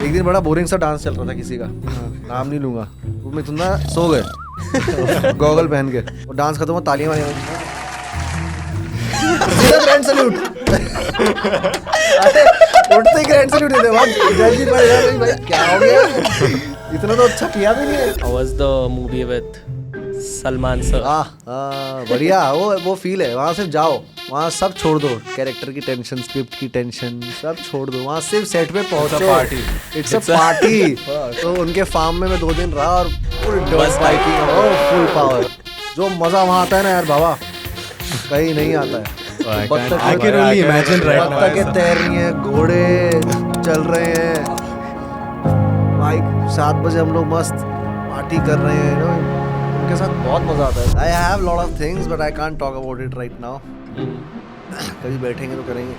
एक दिन बड़ा बोरिंग सा डांस चल रहा था किसी का, नाम नहीं लूंगा, वो मैं सुनना सो गए गॉगल पहन के, और डांस खत्म हुआ, तालियां वालियां सीधा ग्रैंड सैल्यूट। अरे उठते ही ग्रैंड सैल्यूट देते भाई, क्या हो गया, इतना तो अच्छा किया भी नहीं है। How was the movie with Salman sir? बढ़िया, वो फील है। वहाँ सिर्फ जाओ, वहाँ सब छोड़ दो, कैरेक्टर की टेंशन, स्क्रिप्ट की टेंशन, सब छोड़ दो, वहाँ सिर्फ सेट पे पहुंचो, इट्स अ पार्टी। तो उनके फार्म में मैं 2 दिन रहा और फुल बाइकिंग, फुल पावर। जो मजा वहाँ आता है ना यार बाबा, कहीं नहीं आता है। बत्तखें तैर रही हैं, घोड़े चल रहे हैं, भाई 7 बजे हम लोग मस्त पार्टी कर रहे हैं, उनके साथ बहुत मजा आता है। I have lot of things but I can't talk about it right now. कभी बैठेंगे तो करेंगे।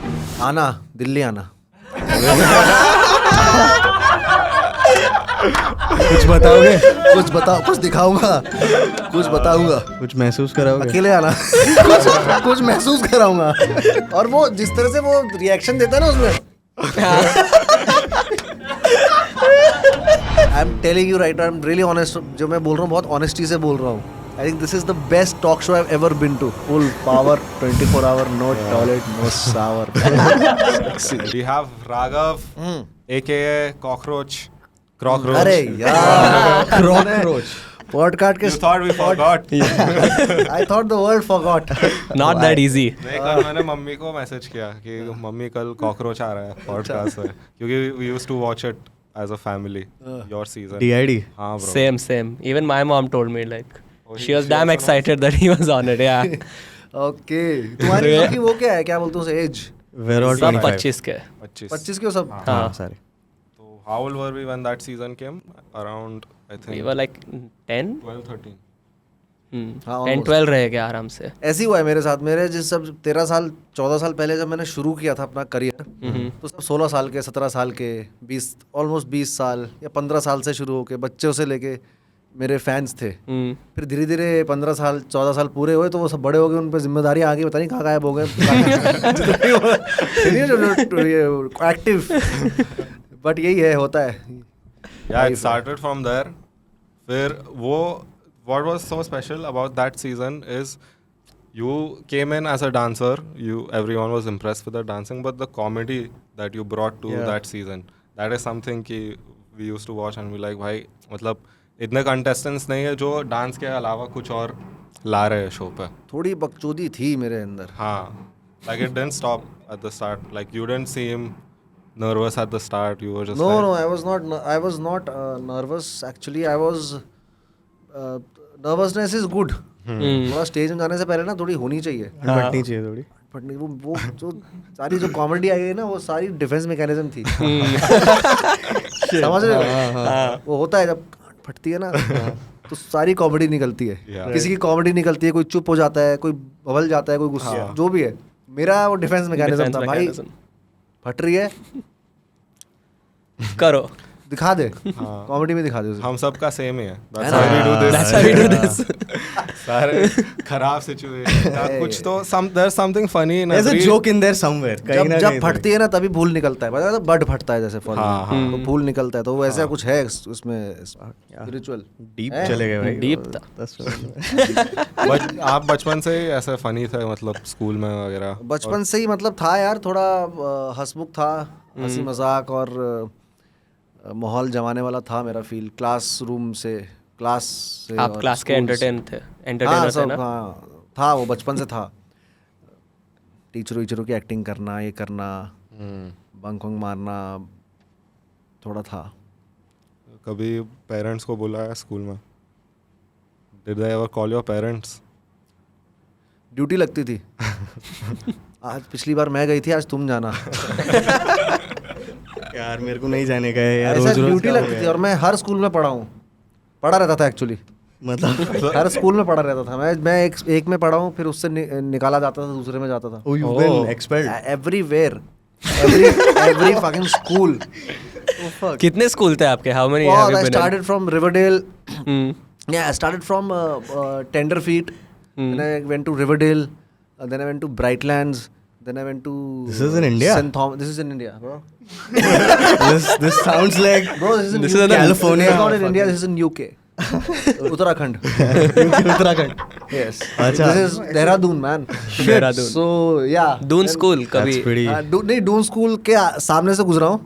आना दिल्ली आना। कुछ बताओगे? कुछ बताओ, कुछ दिखाऊंगा, कुछ बताऊंगा, कुछ महसूस कराओगे? अकेले आना। कुछ महसूस कराऊंगा। और वो जिस तरह से वो रिएक्शन देता है ना उसमें, I am telling you right, I am really honest, जो मैं बोल रहा हूँ बहुत ऑनेस्टी से बोल रहा हूँ। I think this is the best talk show I've ever been to. Full power, 24 hour, no toilet, no shower. We have Raghav, aka Cockroach. अरे यार, Cockroach. पॉडकास्ट के You thought we forgot. I thought the world forgot. Not that easy. नहीं, कल मैंने mummy को message किया कि mummy कल कॉकरोच आ रहा है पॉडकास्ट में, क्योंकि we used to watch it as a family. Your season. DID. हाँ bro. Same. Even my mom told me like she was damn excited that he was on it. Yeah. Okay. तुम्हारी सबकी वो क्या है, क्या बोलते हैं उसे, एज? We're all सब 25. 25 के। 25 के हो सब? हाँ। सारे. So how old were we when that season came? Around I think We were like 10. 12, 13. हाँ, 10-12 रह गया आराम से। ऐसे ही हुआ है मेरे साथ। मेरे जिस सब 13 साल 14 साल पहले जब मैंने शुरू किया था अपना करियर, तो सब 16 साल के, 17 साल के, 20 ऑलमोस्ट 20 साल या 15 साल से शुरू होके बच्चों से लेके मेरे फैंस थे। फिर धीरे धीरे 15 साल 14 साल पूरे हुए तो वो सब बड़े हो गए, उन पर जिम्मेदारी आ गई, पता नहीं कहाँ गायब हो गए एक्टिव। बट यही है, होता है। Yeah, it started from there. फिर वो what was so special about that season is you came in as a dancer. Everyone was impressed with the dancing, but the comedy that you brought to that season, that is something कि we used to watch and we like भाई मतलब इतने contestants नहीं है जो dance के अलावा कुछ और ला रहे हैं शो पे। थोड़ी बकचोदी थी मेरे अंदर। हाँ, like it didn't stop at the start. Like you didn't seem nervous at the start. You were just No, I was not nervous. Actually, I was nervousness is good. थोड़ा स्टेज में जाने से पहले ना थोड़ी होनी चाहिए, फटनी चाहिए थोड़ी। फटनी। वो जो सारी जो कॉमेडी आई है ना, वो सारी डिफेंस मैकेनिज्म थी। समझ रहे हो? वो होता है जब फटती है ना तो सारी कॉमेडी निकलती है। किसी की कॉमेडी निकलती है, कोई चुप हो जाता है, कोई बबल जाता है, कोई गुस्सा, जो भी है। मेरा वो डिफेंस मैकेनिज्म था भाई, फट रही है करो, दिखा दे, कॉमेडी में दिखा दे उसे। हम सबका सेम ही है। That's how we do this. सारे खराब सिचुएशन कुछ तो there's something funny in There's a every joke in there somewhere. कहीं ना जब कहीं फटती है ना तभी भूल निकलता है, पता है, बड फटता है जैसे फल, हाँ। तो फूल निकलता है। तो वैसा कुछ है उसमें स्पिरिचुअल डीप चले गए भाई। Deep था। बट आप बचपन से ही ऐसे फनी थे, मतलब स्कूल में वगैरह? बचपन से ही मतलब था यार, थोड़ा हंसमुख था, हंसी मजाक और माहौल जमाने वाला था मेरा फील। क्लासरूम से, क्लास से, आप क्लास के एंटरटेनर थे ना? हाँ, था वो बचपन से था। टीचरों की एक्टिंग करना, ये करना, बंक वंक मारना थोड़ा था। कभी पेरेंट्स को बुलाया स्कूल में? Did they ever call your parents? Duty लगती थी। आज पिछली बार मैं गई थी, आज तुम जाना। यार मेरे को नहीं जाने का है यार, ऐसा रोज ड्यूटी लगती थी। और मैं हर स्कूल में पढ़ा रहता था एक्चुअली, मतलब हर स्कूल में पढ़ा रहता था। मैं एक में पढ़ा हूँ, फिर उससे निकाला जाता था, दूसरे में जाता था। Oh, you've been expelled. Everywhere, every fucking school. कितने स्कूल थे आपके? How many Oh, have you I been in? started from Riverdale. Hmm. I started from Tenderfeet. Then I went to Riverdale. Then I went to Brightlands. Then I went to This is in India? St. Thomas. This is in India, bro. This sounds like Bro, this is in This is UK. in California. This is not in India. This is in UK. Uttarakhand. Uttarakhand. Yes. Acha. This is Dehradun, man. Dehradun. So yeah. Doon school कभी That's pretty. नहीं Doon school के सामने से गुजरा हूँ.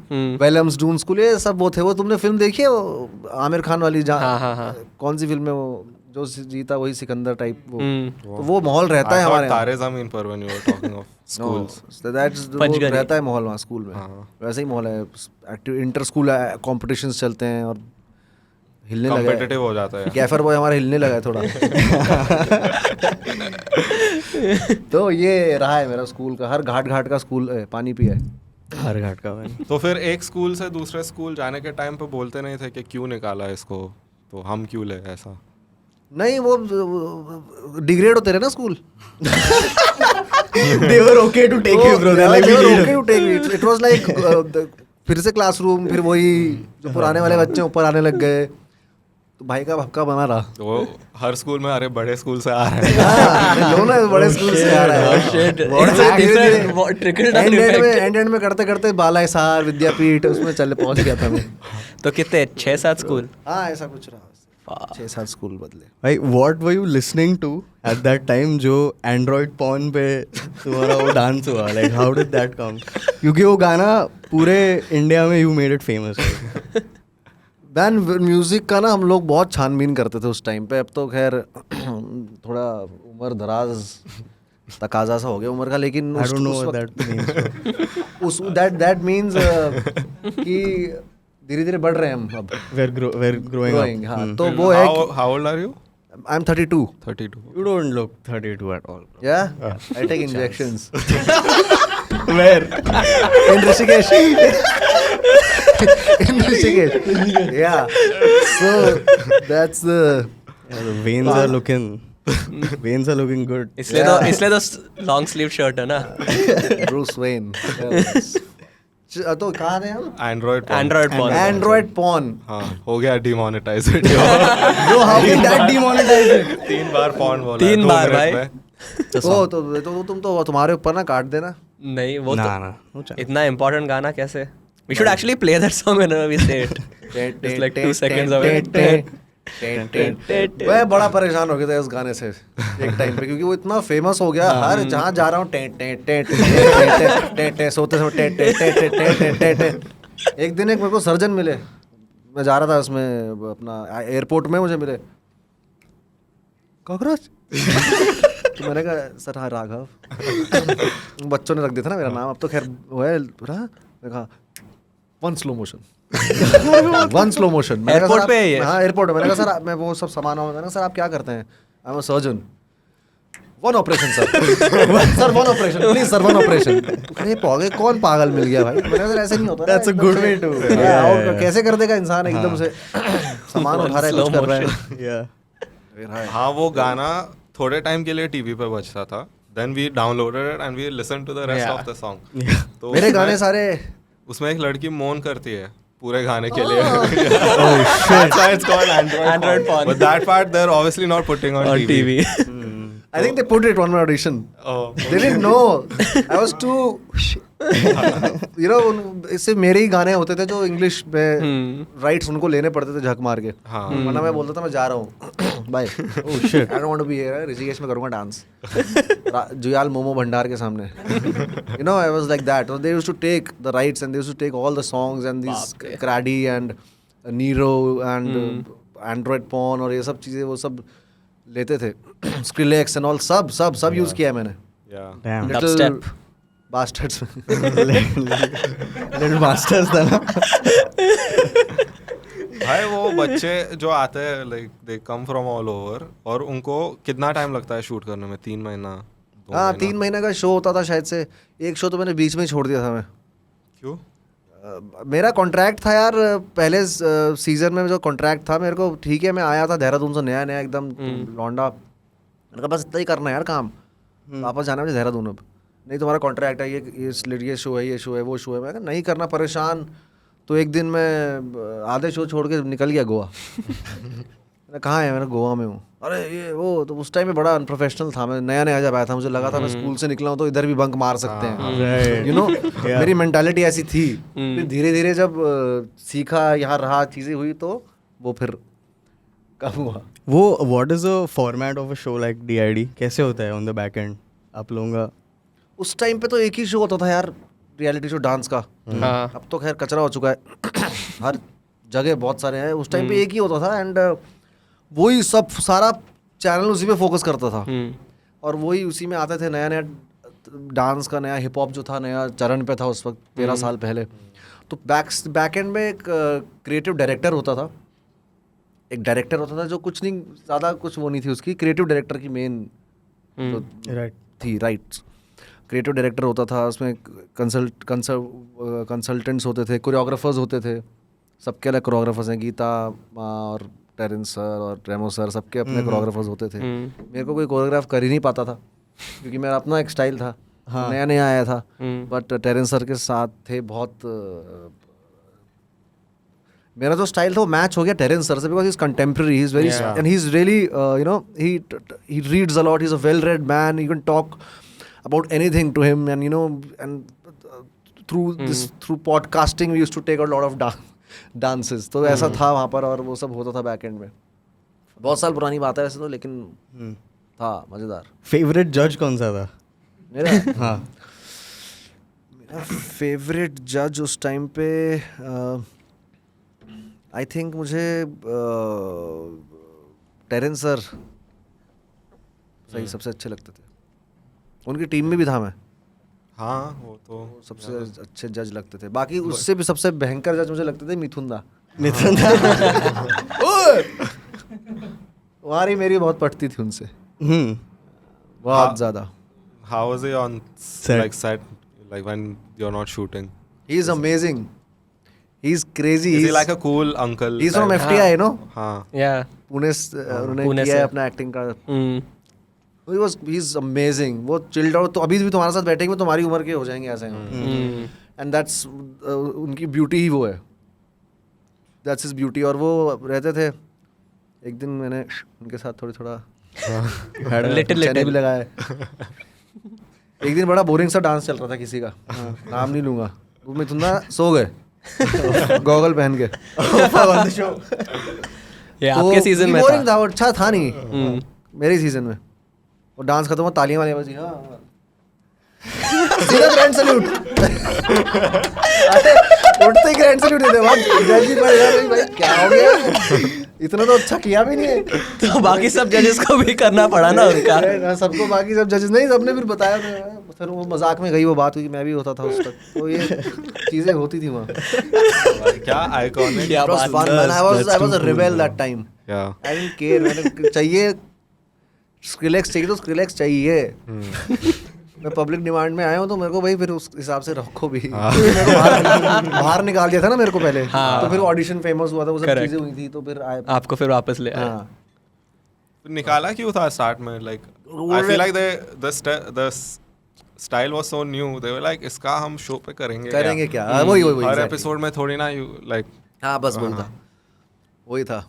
वेलम्स Doon school ये सब वो थे. वो तुमने फिल्म देखी है वो आमिर खान वाली जहाँ कौन सी फिल्म है वो जो जीता वही सिकंदर टाइप वो तो वो माहौल रहता है हमारे तारे ज़मीन पर when you were talking of schools. That's रहता है माहौल वहाँ स्कूल में. वैसे ही माहौल है. एक्टिव इंटर स्कूल कॉम्पिटिशन्स चलते हैं और हिलने लगा. Competitive हो जाता है. गैफर बॉय हमारा हिलने लगा है थोड़ा. तो ये रहा है मेरा स्कूल का. हर घाट घाट का स्कूल पानी पिया है. हर घाट का भाई. तो फिर एक स्कूल से दूसरे स्कूल जाने के टाइम पे बोलते नहीं थे कि क्यों निकाला इसको, तो हम क्यों ले ऐसा? नहीं वो डिग्रेड होते रहे ना school. They were okay to take you, bro. They're like, we need okay to take it. It was like फिर से क्लासरूम. फिर वही जो पुराने वाले बच्चे ऊपर आने लग गए तो भाई का भक्का बना रहा. तो हर स्कूल में अरे बड़े स्कूल से आ रहे हैं. लो ना बड़े स्कूल से आ रहा है. एंड में करते करते बाला हिसार विद्यापीठ उसमें चले पहुंच गया था मैं. तो कितने 6-7 स्कूल. हाँ ऐसा कुछ रहा. 6-7 स्कूल बदले. भाई what were you listening to at that time जो Android porn पे तुम्हारा वो डांस हुआ? Like how did that come? क्योंकि वो गाना पूरे इंडिया में you made it famous. Ban music का ना हम लोग बहुत छानबीन करते थे उस टाइम पे. अब तो खैर थोड़ा उम्र दराज तकाजा सा हो गया उम्र का. लेकिन I don't know what that means. उस दैट मींस कि धीरे धीरे बढ़ रहे हैं हम अब. We're growing up. हाँ तो वो है. How old are you? I am 32. 32. You don't look 32 at all. Yeah, I take injections. Where? In Rishikesh. In Rishikesh. Yeah. So that's the. Yeah, the veins are looking. Veins are looking good. इसलिए तो long sleeve shirt है ना. Bruce Wayne. तो कहाँ थे हम? Android Android porn. हाँ हो गया demonetize video. Bro, how can that demonetize it? 3 bar porn बोला. 3 बार भाई. तो तुम तो तुम्हारे ऊपर ना काट देना. नहीं वो ना. तो इतना इम्पोर्टेंट गाना कैसे. We should actually play that song whenever we say it. It's like 2 seconds away. मैं बड़ा परेशान हो गया था इस गाने से एक टाइम पे क्योंकि वो इतना फेमस हो गया. हर जहाँ जा रहा हूँ सोते समय. एक दिन एक मेरे को सर्जन मिले. मैं जा रहा था उसमें अपना एयरपोर्ट में. मुझे मिले कॉकरोच. तो मैंने कहा सर हाँ राघव. बच्चों ने रख दिया था ना मेरा नाम. अब तो खैर वो है. मैंने कहा 1 slow motion. 1 slow motion. Airport पे है. हाँ एयरपोर्ट पे. मैंने कहा सर मैं वो सब सामान मैंने कहा सर आप क्या करते हैं? I am a surgeon. 1 operation sir. Sir 1 operation please sir 1 operation. अरे पौगे कौन पागल मिल गया भाई. मैंने कहा सर ऐसे नहीं होता. That's a good way to. और कैसे कर देगा इंसान एकदम से सामान उठा रहा है कुछ कर रहा है. Yeah. हाँ वो गाना थोड़े टाइम के लिए टीवी पे बजता था. Then we downloaded it and we listened to the rest of the song. तो मेरे गाने सारे. उसमें एक लड़की मौन करती है पूरे गाने के लिए. That's why it's called Android porn. But that part they're obviously not putting on TV. I think they put it on my audition. Oh. They didn't know. I was too. You know इससे मेरे ही गाने होते थे जो English में rights उनको लेने पड़ते थे झक मार के. हाँ. वरना मैं बोलता था मैं जा रहा हूँ. Bye. Oh shit. I don't want to be here. Rishikesh में करूँगा डांस. जुयाल मोमो भंडार के सामने. You know I was like that. So they used to take the rights and they used to take all the songs and these Craddy and Nero and Android porn और ये सब चीजें वो सब लेते थे. Skrillex and all सब use किया है मैंने. Yeah. Damn. Dubstep. Bastards. Little bastards था ना. भाई वो बच्चे जो आते हैं like they come from all over और उनको कितना टाइम लगता है शूट करने में? 3 महीना? हाँ 3 महीने का शो होता था शायद से. एक शो तो मैंने बीच में ही छोड़ दिया था मैं. क्यों? मेरा कॉन्ट्रैक्ट था यार पहले सीजन में. जो कॉन्ट्रैक्ट था मेरे को ठीक है. मैं आया था देहरादून से नया एकदम लौंडा. मैंने कहा बस इतना ही करना है यार काम. वापस जाना है मुझे देहरादून. अब नहीं तुम्हारा कॉन्ट्रैक्ट है ये शो है ये शो है वो शो है. मैं नहीं करना परेशान. तो एक दिन मैं आधे शो छोड़ के निकल गया गोवा. मैंने कहाँ है, मैंने गोवा में हूँ। अरे ये वो, तो उस टाइम में बड़ा अनप्रोफेशनल था, मैं नया नया जब आया था, मुझे लगा था मैं स्कूल से निकला हूँ तो इधर भी बंक मार सकते हैं, यू नो, मेरी मेंटालिटी ऐसी थी। फिर धीरे धीरे जब सीखा, यहाँ रहा, चीज़ें हुई, तो वो फिर कब हुआ। वो what is the format of a show like DID, कैसे होता है ऑन द बैक एंड आप लोगों का? उस टाइम पे तो एक ही शो होता था यार, रियलिटी शो डांस का। हाँ अब तो खैर कचरा हो चुका है हर जगह बहुत सारे हैं। उस टाइम पे एक ही होता था, एंड वही सब सारा चैनल उसी पे फोकस करता था, और वही उसी में आते थे नया नया डांस का, नया हिप हॉप जो था नया चरण पे था उस वक्त 13 साल पहले। तो बैक एंड में एक क्रिएटिव डायरेक्टर होता था, एक डायरेक्टर होता था जो कुछ नहीं, ज़्यादा कुछ वो नहीं थी उसकी, क्रिएटिव डायरेक्टर की मेन थी, राइट्स। क्रिएटिव डायरेक्टर होता था, उसमें कंसल्टेंट्स होते थे, कोरियोग्राफर्स होते थे, सबके अलग कोरियोग्राफर्स हैं, गीता और टेरेंस सर और रेमो सर, सबके अपने कोरियोग्राफर्स होते थे। मेरे को कोई कोरियोग्राफ कर ही नहीं पाता था क्योंकि मेरा अपना एक स्टाइल था, नया नया आया था। बट टेरेंस सर के साथ थे बहुत, मेरा जो स्टाइल था वो मैच हो गया टेरेंस सर से, because he is contemporary, he is very, and he is really you know, he reads a lot, he is a well read man, you can talk about anything to him, and you know, and through podcasting we used to take a lot of dances, तो ऐसा था वहाँ पर, और वो सब होता था बैक एंड में। बहुत साल पुरानी बात है वैसे तो, लेकिन था मज़ेदार। फेवरेट जज कौन सा था मेरा हाँ मेरा फेवरेट जज उस टाइम पे आई थिंक मुझे टेरेंस सर सही सबसे अच्छे लगते थे। उनकी टीम में भी था मैं, हाँ वो तो सबसे अच्छे जज लगते थे। बाकी उससे भी सबसे भयंकर जज मुझे लगते थे मिथुन दा। तुम्हारी मेरी बहुत पटती थी उनसे, बहुत ज्यादा। how was he on like set, like when you're not shooting? He is amazing. He is crazy. Is he like a cool uncle? He's from type? FTI, you know? हाँ yeah पुणे उन्होंने पुणे किया है से। अपना एक्टिंग का। He's amazing. वो chilled out, तो अभी भी तुम्हारे साथ बैठेंगे तुम्हारी उम्र के हो जाएंगे ऐसे, एंड दैट्स उनकी ब्यूटी ही वो है, दैट्स हिज ब्यूटी। और वो रहते थे, एक दिन मैंने उनके साथ थोड़ा लिटिल चने भी लगाए। एक दिन बड़ा बोरिंग सा डांस चल रहा था किसी का, नाम नहीं लूंगा, वो मिथुन दा सो गए गॉगल पहन के ये आपके सीजन में बोरिंग था। था, वो अच्छा था नहीं मेरे सीजन में। वो डांस खत्म हुआ, तालियां वाली बजी, हाँ सीधा ग्रैंड सैल्यूट। अरे उठते ही ग्रैंड सैल्यूट देते हैं, जज भी पड़ गया भाई, क्या हो गया, इतना तो अच्छा किया भी नहीं है। तो बाकी सब जजेस को भी करना पड़ा ना उनका। अरे सबको, बाकी सब जजेस नहीं, सबने फिर बताया, फिर वो मजाक में गई वो बात, क्योंकि मैं भी होता था उस तक, तो ये चीजें होती थी वहाँ। क्या iconic. क्या बात I was a rebel that time. Yeah. I didn't care, मैंने चाहिए स्क्रिलेक्स चाहिए तो स्क्रिलेक्स चाहिए। मैं पब्लिक डिमांड में आया हूँ तो मेरे को भाई फिर उस हिसाब से रखो भी। मेरे को बाहर निकाल दिया था ना मेरे को पहले, तो फिर ऑडिशन फेमस हुआ था, वो सब चीजें हुई थी, तो फिर आपको फिर वापस ले आए। निकाला क्यों था स्टार्ट में? Like I feel like the style was so new. They were like इसका हम शो पे करेंगे क्या, वही हर एपिसोड में थोड़ी ना you like. हाँ बस वही था।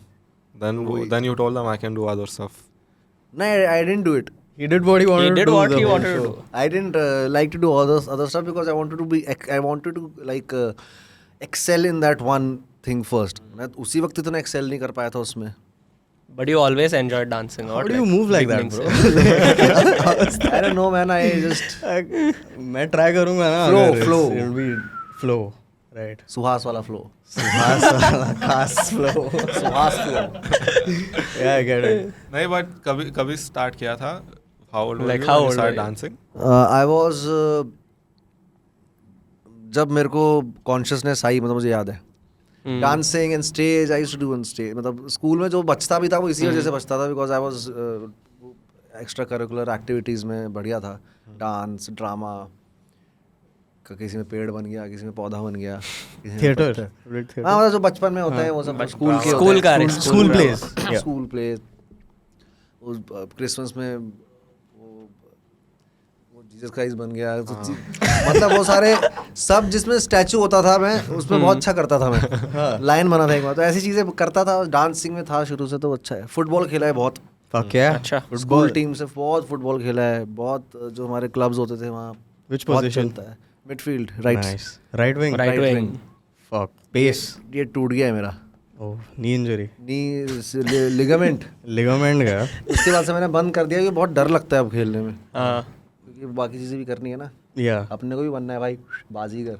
Then you told them I can do other stuff. No, I didn't do it. He did what he wanted to do. what the he whole wanted to show. do. I didn't like to do all this other stuff because I wanted to like excel in that one thing first. मैं उसी वक्त इतना excel नहीं कर पाया था उसमें। But you always enjoyed dancing. How do you move like that, bro? I don't know, man. I just मैं try करूँगा ना। Flow, अगर flow. It'll be flow, right? Suhas वाला flow. खास flow. Suhas flow. Yeah, I get it. नहीं, but कभी start किया था? How old were Like you how when you old started were you? dancing? I was जब मेरे को consciousness आई, मतलब मुझे याद है, dancing and stage I used to do on stage. मतलब स्कूल में जो बचता भी था वो इसी वजह से बचता था, because I was extra curricular activities में बढ़िया था, डांस, ड्रामा, किसी में पेड़ बन गया, किसी में पौधा बन गया, Theater. हाँ मतलब जो बचपन में होता है वो सब स्कूल के स्कूल का School plays. Yeah. School play. Christmas में वो जीसस क्राइस्ट बन गया तो मतलब वो सारे सब जिसमें स्टैचू होता था मैं उसमें बहुत अच्छा करता था मैं लाइन बना था एक बार तो ऐसी चीजें करता था डांसिंग में था शुरू से तो अच्छा है फुटबॉल खेला है बहुत क्या अच्छा स्कूल टीम से बहुत फुटबॉल खेला है बहुत जो हमारे क्लब्स होते थे वहाँ Which बहुत position? चलता है midfield right Nice. Right wing. Right wing Fuck. Pace. ये टूट गया है मेरा Oh, knee injury. नी लिगामेंट Ligament गया. उसके बाद से मैंने बंद कर दिया क्योंकि बहुत डर लगता है अब खेलने में हाँ क्योंकि बाकी चीज़ें भी करनी है ना Yeah. अपने को भी बनना है भाई बाजीगर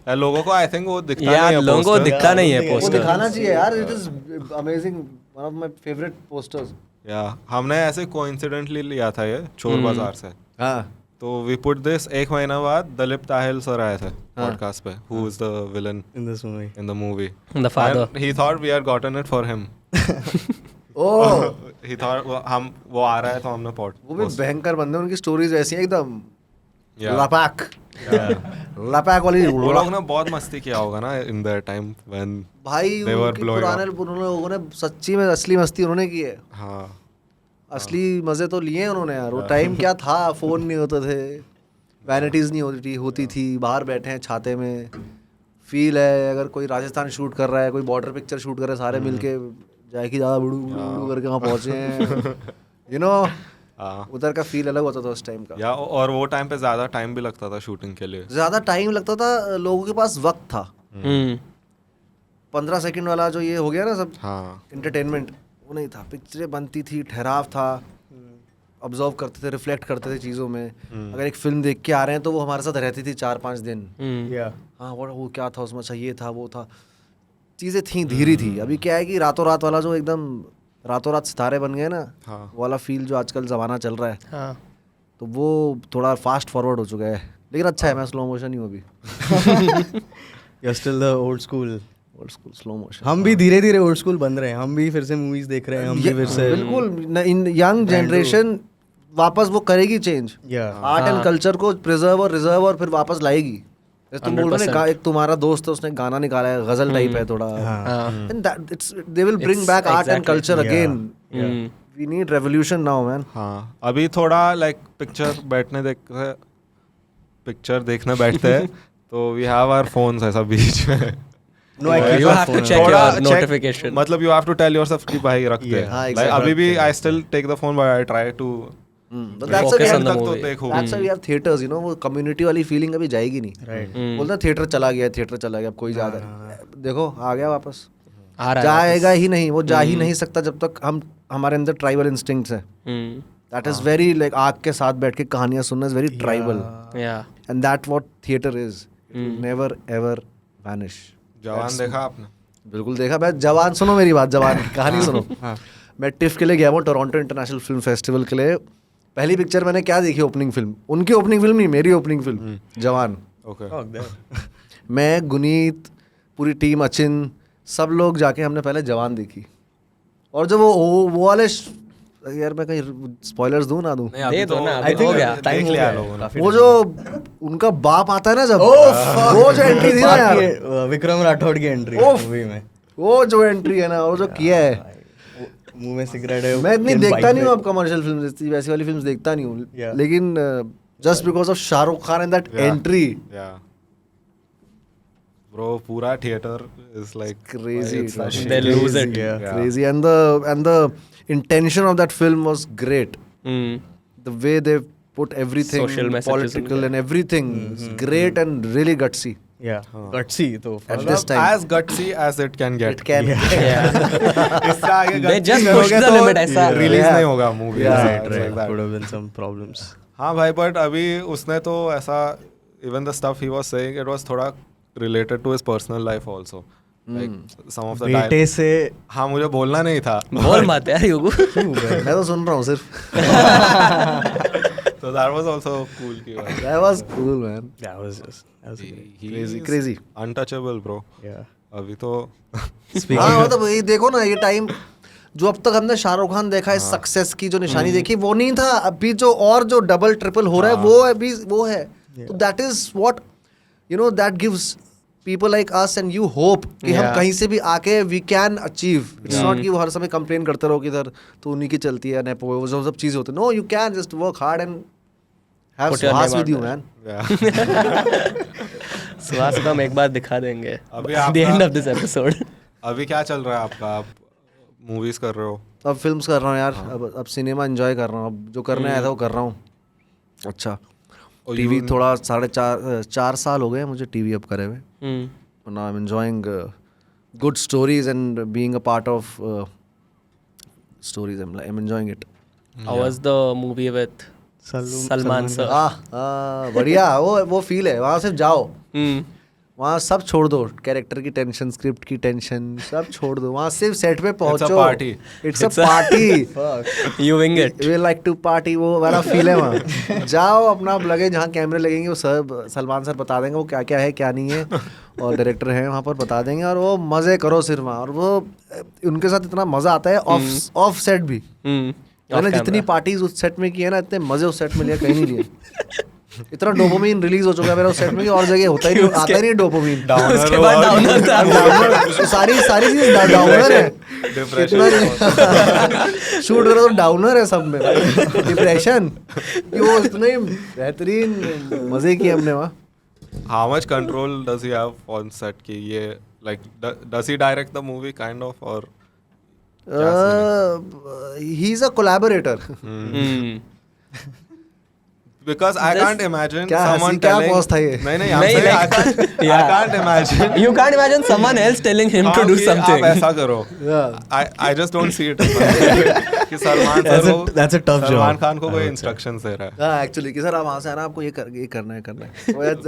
यार लोगों को आई थिंक वो दिखता यार नहीं है लोगों को poster. दिखता नहीं है वो पोस्टर दिखाना चाहिए यार it is amazing one of my favourite posters या हमने ऐसे कोइंसिडेंटली लिया था ये चोर बाजार से हाँ तो वी पुट दिस एक महीना बाद दलिप ताहिल सर आए थे पॉडकास्ट पे who is the villain In this movie. in the movie. The father And he thought we had gotten it for him. Oh He thought वो आ रहा है तो हमने वो भी भयंकर बंदे उनकी स्टोरीज ऐसी हैं एकदम Yeah. लपाक लपाक वाली वो लोग ने बहुत मस्ती किया होगा ना in their time when भाई they were उनकी blowing पुराने up. उन लोगों ने सच्ची में असली मस्ती उन्होंने की है हाँ असली मजे तो लिए हैं उन्होंने यार वो टाइम क्या था फोन नहीं होते थे वैनिटीज नहीं होती थी बाहर बैठे हैं छाते में फील है अगर कोई राजस्थान शूट कर रहा है कोई बॉर्डर पिक्चर शूट कर रहा है सारे मिलके जाए कि ज़्यादा बुड़ू बुड़ू करके वहाँ पहुँचे हैं यू नो हाँ उधर का फील अलग होता था उस टाइम का या और वो टाइम पे ज़्यादा टाइम भी लगता था शूटिंग के लिए ज़्यादा टाइम लगता था लोगों के पास वक्त था 15 सेकंड वाला जो ये हो गया ना सब हाँ इंटरटेनमेंट वो नहीं था पिक्चरें बनती थी ठहराव था ऑब्जर्व करते थे रिफ्लेक्ट करते थे चीज़ों में अगर एक फिल्म देख के आ रहे हैं तो वो हमारे साथ रहती थी 4-5 दिन Yeah. हाँ वो क्या था उसमें अच्छा ये था वो था चीज़ें थी धीरे थी अभी क्या है कि रातों रात वाला जो एकदम रातों रात सितारे बन गए ना हाँ वो वाला फील जो आजकल ज़माना चल रहा है हाँ तो वो थोड़ा फास्ट फॉरवर्ड हो चुका है लेकिन अच्छा है मैं स्लो मोशन ही हूँ अभी You're still the old school. Old school slow motion हम भी धीरे धीरे ओल्ड स्कूल बन रहे हैं हम भी फिर से मूवीज देख रहे हैं हम भी फिर से बिल्कुल इन यंग जनरेशन वापस वो करेगी change Yeah. Art and culture को प्रिजर्व और रिजर्व और फिर वापस लाएगी जैसे तुम बोल रहे हो ना, एक तुम्हारा दोस्त है उसने गाना निकाला है गजल टाइप है थोड़ा and that it's they will bring back art and culture again we need revolution now man हाँ अभी थोड़ा लाइक पिक्चर देखने बैठते हैं तो वी हैव आवर फोन्स ऐसा बीच में No, I keep You my have to phone check on. थोड़ा your notification. मतलब you have to tell yourself कि भाई रखते हैं हाँ, like exactly. अभी भी I still take the phone but I try to Focus on the तक तो movie. देखूं that's why we have theatres you know वो कम्युनिटी वाली फीलिंग अभी जाएगी नहीं Right. बोलते हैं थिएटर चला गया अब कोई ज्यादा देखो आ गया वापस आ रहा है जाएगा ही नहीं वो जा ही नहीं सकता जब तक हम हमारे अंदर ट्राइबल इंस्टिंक्ट्स है दैट इज वेरी लाइक आग के साथ बैठ के कहानियां सुनना इज वेरी ट्राइबल या and that what theatre is never ever vanish जवान देखा आपने बिल्कुल देखा मैं जवान सुनो मेरी बात जवान की कहानी सुनो मैं टिफ के लिए गया हूँ टोरंटो इंटरनेशनल फिल्म फेस्टिवल के लिए पहली पिक्चर मैंने क्या देखी ओपनिंग फिल्म उनकी ओपनिंग फिल्म नहीं मेरी ओपनिंग फिल्म जवान ओके Fuck that. मैं गुनीत पूरी टीम अचिन सब लोग जाके हमने पहले जवान देखी और जब वो वाले यार मैं कहीं स्पॉयलर्स दूं ना दूं दे दो ना I अभी हो think गया time देख हो लिया गया लोगों ने। काफी वो time जो उनका बाप आता है ना जब Oh, वो जो एंट्री थी ना बाप यार की, विक्रम राठौड़ की एंट्री ओफ। मूवी में वो जो एंट्री है ना वो जो किया है मुंह में सिगरेट है मैं इतनी किन देखता bike नहीं पे- हूँ अब कमर्शियल फिल्म वैसी वाली फिल्म्स देखता नहीं हूँ Yeah. लेकिन just because of Shahrukh Khan and that Yeah. Entry या ब्रो पूरा theatre is like crazy They lose it. Yeah. crazy and the intention of that film was great the way they put everything Social messages political and everything is great and really gutsy Yeah. Gutsy तो at this time as gutsy as it can get it can इससे आगे They just push the limit ऐसा release Yeah. नहीं होगा movie Yeah. right. Could have been some problems. हाँ भाई but अभी उसने तो ऐसा even the stuff he was saying it was थोड़ा related to his personal life also like some of the बेटे से हाँ मुझे बोलना नहीं था बोल मत यार युगु मैं तो सुन रहा हूँ सिर्फ so that was also cool की बात that was cool man that was great. crazy crazy untouchable bro Yeah. अभी तो हाँ मतलब ये देखो ना ये टाइम जो अब तक हमने शाहरुख खान देखा है सक्सेस की जो निशानी देखी वो नहीं था अभी जो डबल ट्रिपल हो रहा है वो अभी वो है तो that is what you know that gives people like us and you hope कि हम Yeah. कहीं से भी आके we can achieve. It's not कि वो हर समय complain करते रहो कि इधर तो उन्हीं की चलती है नेपो वो सब चीजें होती है. No, you can just work hard and have Put your Suhas name with out you, there. man. Yeah. Suhas को हम एक बार दिखा देंगे अभी at the आपका- end of this episode. अभी क्या चल रहा है आपका? आप मूवीज कर रहे हो? अब फिल्म्स कर रहा हूँ यार. अब सिनेमा एंजॉय कर रहा हूँ. अब जो करने आया था वो कर रहा हूँ. अच्छा और टीवी you- थोड़ा 4.5 साल हो गए मुझे टीवी अब करे हुए. Now I'm enjoying good stories and being a part of stories. I'm enjoying it. How was the movie with Salman sir? बढ़िया. वो फील है. वहाँ सिर्फ जाओ. Hmm. वहाँ सब छोड़ दो. कैरेक्टर की टेंशन, स्क्रिप्ट की टेंशन, सब छोड़ दो. वहाँ सिर्फ सेट पे पहुँचो. party. It's a party. You wing it. We like to party. वो वाला फील है वहाँ. जाओ अपना लगे जहाँ कैमरे लगेंगे वो सब सलमान सर बता देंगे वो क्या क्या है क्या नहीं है. और डायरेक्टर हैं वहाँ पर बता देंगे और वो मज़े करो सिर्फ वहाँ. और वो उनके साथ इतना मज़ा आता है ऑफ सेट भी. Hmm. मैंने जितनी पार्टीज उस सेट में की है ना इतने मज़े उस सेट में लिए कहीं नहीं लिए. इतना डोपामिन रिलीज हो चुका है मेरा उस सेट में कि और जगह होता ही नहीं. आता ही नहीं डोपामिन. उसके बाद डाउनर था. सारी चीज डाउनर है. Depression. शूट करो तो डाउनर है सब में. डिप्रेशन. वो इतने बेहतरीन मजे किए हमने वहाँ. How much control does he have on set? कि ये like does he direct the movie kind of or? He is a collaborator. Hmm. Because I can't imagine क्या someone हंसी क्या telling. पहुंच था ये? नहीं नहीं, I'm saying like- I can't imagine. You can't imagine someone else telling him to हाँ, do कि something. आप ऐसा करो. I just don't see it. कि सलमान सर को That's a tough Salman job. Khan को कोई instructions दे रहा है. हाँ एक्चुअली कि सर आप वहाँ से आना आपको ये करना है.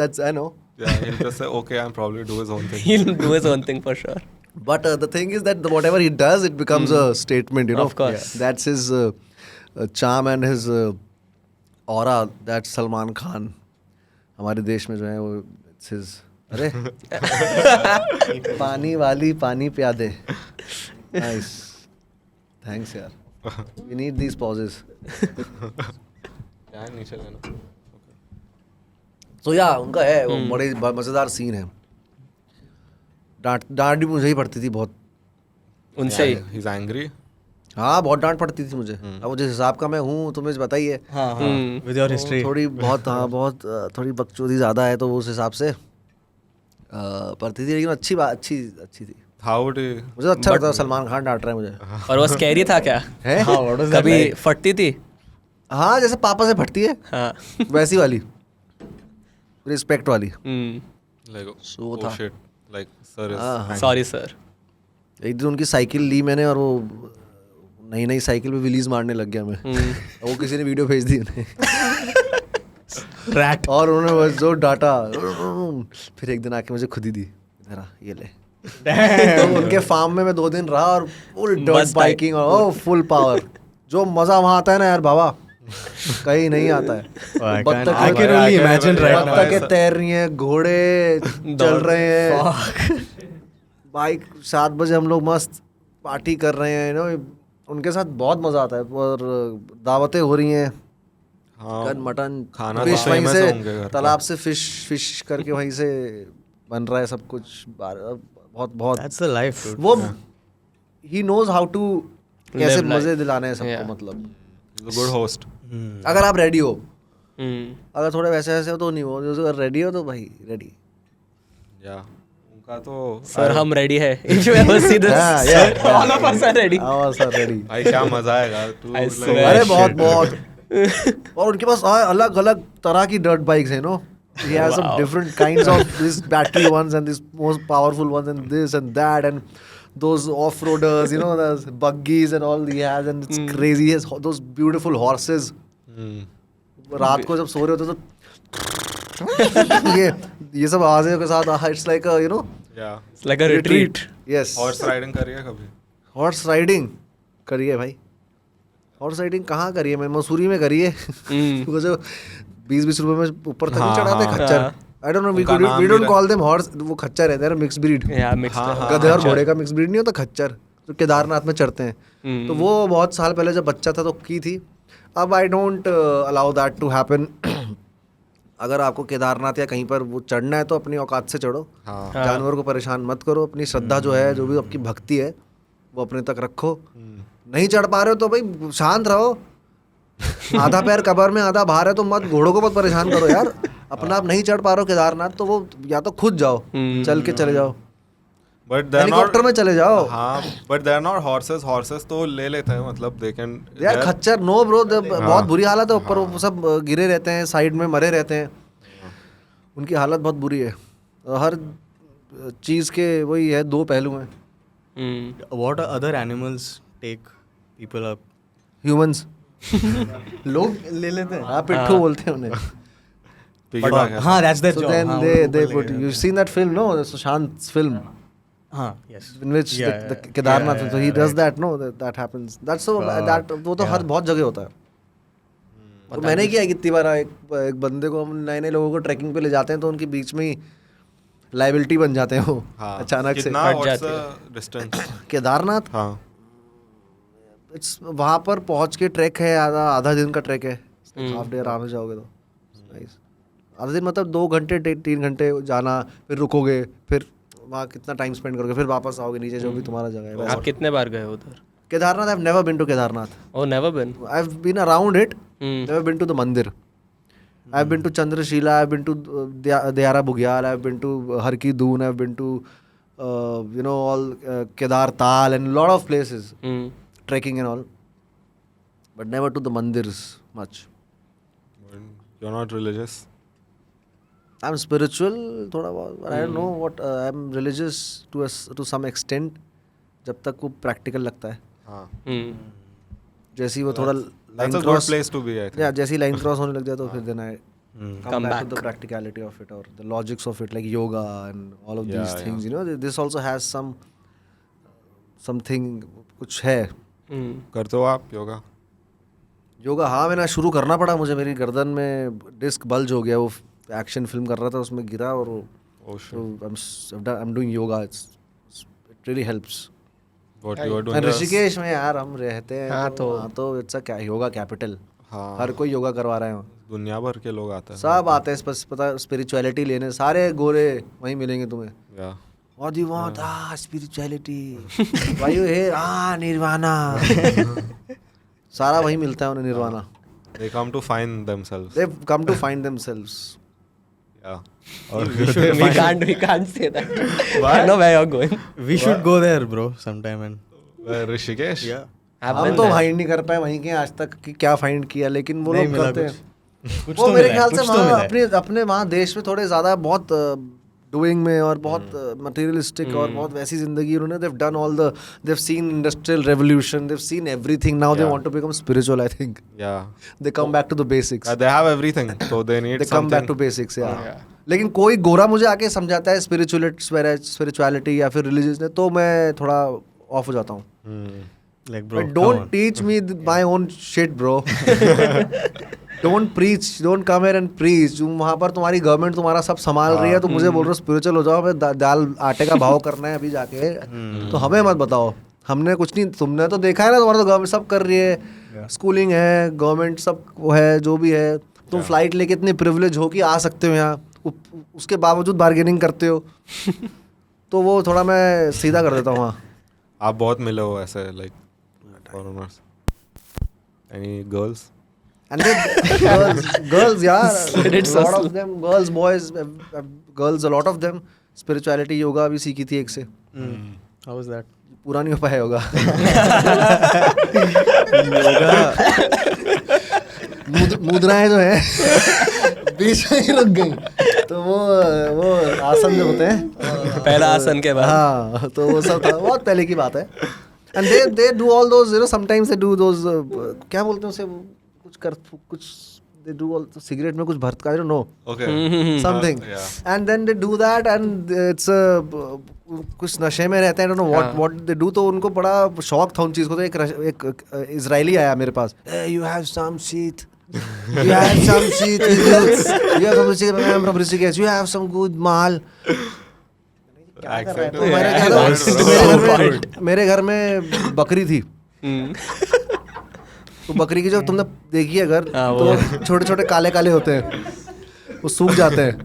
That's I know. Yeah, he'll just say okay and probably do his own thing. He'll do his own thing for sure. But the thing is that whatever he does, it becomes a statement, you know. Of course. Yeah. That's his charm and his aura. That's Salman Khan. हमारे देश में जो है वो it's his. अरे पानी वाली पानी प्या दे. Nice. Thanks यार. We need these pauses. क्या है नीचे लेना? तो या उनका है वो बड़े मज़ेदार सीन है. डांट भी मुझे ही पड़ती थी बहुत. उनसे ही. He's angry. हाँ बहुत डांट पड़ती थी मुझे. अब जिस हिसाब का मैं हूँ तुम्हें बताइए. हाँ हाँ. With your history. थोड़ी बहुत थोड़ी बकचोदी ज़्यादा है तो वो उस हिसाब से पड़ती थी. लेकिन अच्छी थी. How would he? मुझे अच्छा लगता है सलमान खान डांट रहा है मुझे. और वो स्कैरी था क्या? है हाँ, what was that कभी like? फटती थी? हाँ जैसे पापा से फटती है हाँ. वैसी वाली रिस्पेक्ट वाली. Hmm. Like So वो oh था. shit. Like sir is. हाँ. Sorry sir. एक दिन उनकी साइकिल ली मैंने और वो नई साइकिल पे विलीज मारने लग गया मैं. वो किसी ने वीडियो भेज दी उन्हें. Rat. और उन्होंने बस जो डाटा फिर एक दिन आके मुझे खुद ही दी. इधर आ, ये ले. तो उनके फार्म में मैं 2 दिन रहा और फुल डर्ट Must बाइकिंग और फुल पावर. जो मजा वहाँ आता है ना यार बाबा कहीं नहीं आता है. I can only imagine right now. बत्तखें तैर रही हैं, घोड़े चल रहे हैं, बाइक 7 बजे हम लोग मस्त पार्टी कर रहे हैं. नो उनके साथ बहुत मजा आता है. और दावतें हो रही हैं. हाँ. चिकन मटन खाना फिश तो वहीं famous से होंगे घर पे. तालाब से फिश करके वहीं से बन रहा है सब कुछ. बहुत That's the life, dude. वो ही नोज हाउ टू कैसे Live life. मजे दिलाने हैं सबको. Yeah. मतलब He's a good host. अगर आप रेडी हो, Hmm. अगर थोड़े वैसे हो तो नहीं हो. अगर रेडी हो तो भाई रेडी. Yeah. उनका तो Sir हम ready है. If you ever see this, Yeah, yeah. all of us are ready. Sir ready. भाई क्या मजा आएगा. तू I like- swear. अरे बहुत और उनके पास अलग अलग तरह की डर्ट बाइक्स है. No he has some Wow. different kinds of these battery ones and these most powerful ones and this and that and those off-roaders, you know, the buggies and all he has and it's crazy. He has those beautiful horses. Hmm. रात को जब सो रहे होते तो ये सब आवाज़ों के साथ it's like a, you know, Yeah. It's like a retreat. yes. Horse riding करिए कभी? हॉर्स राइडिंग करिए भाई. हॉर्स राइडिंग कहाँ करिए? मैं मसूरी में करिए. वो जो 20-20 रुपए में ऊपर तक हाँ, चढ़ाते हाँ. खच्चर. हाँ. I don't know, we उनका नाम don't भी call them horse. वो खच्चर है, they're a mixed breed. Yeah, mixed. हाँ, गधे और घोड़े का मिक्स ब्रीड नहीं होता खच्चर जो केदारनाथ में चढ़ते हैं. तो वो बहुत साल पहले जब बच्चा था तो की थी. अब I don't allow that to happen. अगर आपको केदारनाथ या कहीं पर वो चढ़ना है तो अपनी औकात से चढ़ो, हाँ जानवर को परेशान मत करो, अपनी श्रद्धा जो है, जो भी आपकी भक्ति है वो अपने तक रखो। नहीं चढ़ पा रहे हो तो भाई शांत रहो, आधा पैर कबर में आधा बाहर है तो मत, घोड़ों को मत परेशान करो यार। अपना आप नहीं चढ़ पा रहे हो केदारनाथ तो वो या तो खुद जाओ, चल के चले जाओ, बट दे आर हेलीकॉप्टर में चले जाओ। हाँ but they are not horses तो ले लेते हैं, मतलब दे कैन यार खच्चर नो ब्रो, बहुत बुरी हालत है ऊपर, वो सब गिरे रहते हैं, साइड में मरे रहते हैं, उनकी हालत बहुत बुरी है। हर चीज़ के वही है, दो पहलू हैं। What other animals take people up? Humans लोग ले लेते हैं. हाँ पिट्ठू बोलते हैं उन्हें। piggyback हाँ, that's their So job. then हाँ, they वो put, ले you've seen that film, no, the Sushant's film हाँ, yes. in which Yeah, the yeah. Kedarnath, Yeah, so he yeah, does right. that, no, that happens, that's so that वो तो हर बहुत जगह होता है। तो मैंने किया है कितनी बार, एक बंदे को हम नए नए लोगों को ट्रैकिंग पे ले जाते हैं तो उनके बीच में ही लाइबिलिटी बन जाते हैं वो अचानक से। कितना हट what's जाते the distance? केदारनाथ हाँ इट्स वहाँ पर पहुँच के ट्रैक है, आधा दिन का ट्रैक है, हाफ डे आराम से जाओगे तो नाइस। आधा दिन मतलब 2 घंटे 3 घंटे जाना, फिर रुकोगे, फिर वहाँ कितना टाइम स्पेंड करोगे, फिर वापस आओगे नीचे जो भी तुम्हारा जगह है वैसा। आप कितने बार गए उधर? Kedarnath I have never been to Kedarnath. Oh, never been. I have been around it, never been to the mandir. I have been to Chandrashila, I have been to Dayara Bugyal, I have been to Har Ki Dun, I have been to you know all Kedar Tal and lot of places, trekking and all, but never to the mandirs much. you're not religious? I'm spiritual thoda bahut, but I don't know what I'm religious to some extent जब तक वो practical लगता है। हाँ जैसे ही वो थोड़ा that's line a good cross, place to be, I think. yeah, जैसे ही line cross होने लग जाए तो फिर then I come back to the back. practicality of it or the logics of it, like yoga and all of these Yeah, things, you know, this also has something कुछ है। करते हो आप योगा? योगा हाँ मैंने शुरू करना पड़ा मुझे, मेरी गर्दन में डिस्क बल्ज हो गया, वो एक्शन फिल्म कर रहा था उसमें गिरा और Oh shit. I'm doing yoga, it really helps। What you are doing? And Rishikesh में यार हम रहते हैं हाँ, तो इट्स अ योगा कैपिटल, हाँ हर कोई योगा करवा रहे हैं, दुनिया भर के लोग आते हैं। सब आते हैं बस पता स्पिरिचुअलिटी लेने, सारे गोरे वहीं मिलेंगे तुम्हें। Yeah. What do you want? Spirituality. Why you here? Nirvana. सारा वहीं मिलता है उन्हें, nirvana. They come to find themselves. They've come to find themselves. Yeah. we can't say that. I know where you're going. We should go there, bro, sometime and Rishikesh? yeah. I've हम been तो there. Find नहीं कर पाए वहीं के आज तक कि क्या फाइंड किया, लेकिन वो नहीं लोग मिला करते कुछ। हैं। कुछ वो तो मेरे मिला है, ख्याल से कुछ तो वहाँ मिला है। अपने वहाँ देश में थोड़े ज़्यादा बहुत डूइंग में और बहुत मटेरियलिस्टिक और बहुत वैसी जिंदगी उन्होंने, they've done all the, they've seen industrial revolution, they've seen everything, now they Yeah. want to become spiritual, I think. Yeah. They come back to the basics. They have everything, so they need They come back to something. basics, yeah. लेकिन कोई गोरा मुझे आके समझाता है spirituality या फिर religious ने तो मैं थोड़ा ऑफ हो जाता हूँ। Like, bro, But come don't on. teach me my own shit, bro. Don't preach, don't come here and preach. वहाँ पर तुम्हारी गवर्नमेंट तुम्हारा सब संभाल रही है तो मुझे बोल रहे हो स्पिरिचुअल हो जाओ, हमें दाल आटे का भाव करना है अभी जाके, तो हमें मत बताओ, हमने कुछ नहीं, तुमने तो देखा है ना, तुम्हारा तो गवर्नमेंट सब कर रही है, स्कूलिंग है, गवर्नमेंट सब वो है जो भी है, तुम फ्लाइट लेके इतने प्रिविलेज हो कि आ सकते हो यहाँ, उसके बावजूद बार्गेनिंग करते हो। तो वो थोड़ा मैं सीधा कर देता हूँ वहाँ। आप बहुत मिले हो ऐसे like foreigners. Any girls? And girls, yeah, Slid it so a lot of them, girls, boys, girls, a lot of them, spirituality, yoga भी सीखी थी एक से। How was that? पूरा नहीं हो पाया योगा। मुद्राएं जो है बीच में ही रुक गई, तो वो आसन जो होते हैं, पहला आसन के बाद। हाँ, तो वो सब था, बहुत पहले की बात है। And they do all those, you know, sometimes they do those क्या बोलते हैं उसे, कुछ they do all cigarette में कुछ भरत का, I don't know, Okay. something, Yeah. and then they do that and it's कुछ नशे में रहते हैं, I don't know what they do, तो उनको बड़ा शौक था उन चीज़ को। तो एक इजरायली आया मेरे पास, you have some shit, you have some shit, you have some shit, I'm from Rishikesh, you have some good mall. Accent. तो मैंने क्या मेरे घर में बकरी थी, तो बकरी की जो तुमने देखी है घर, तो छोटे छोटे काले काले होते हैं, वो सूख जाते हैं,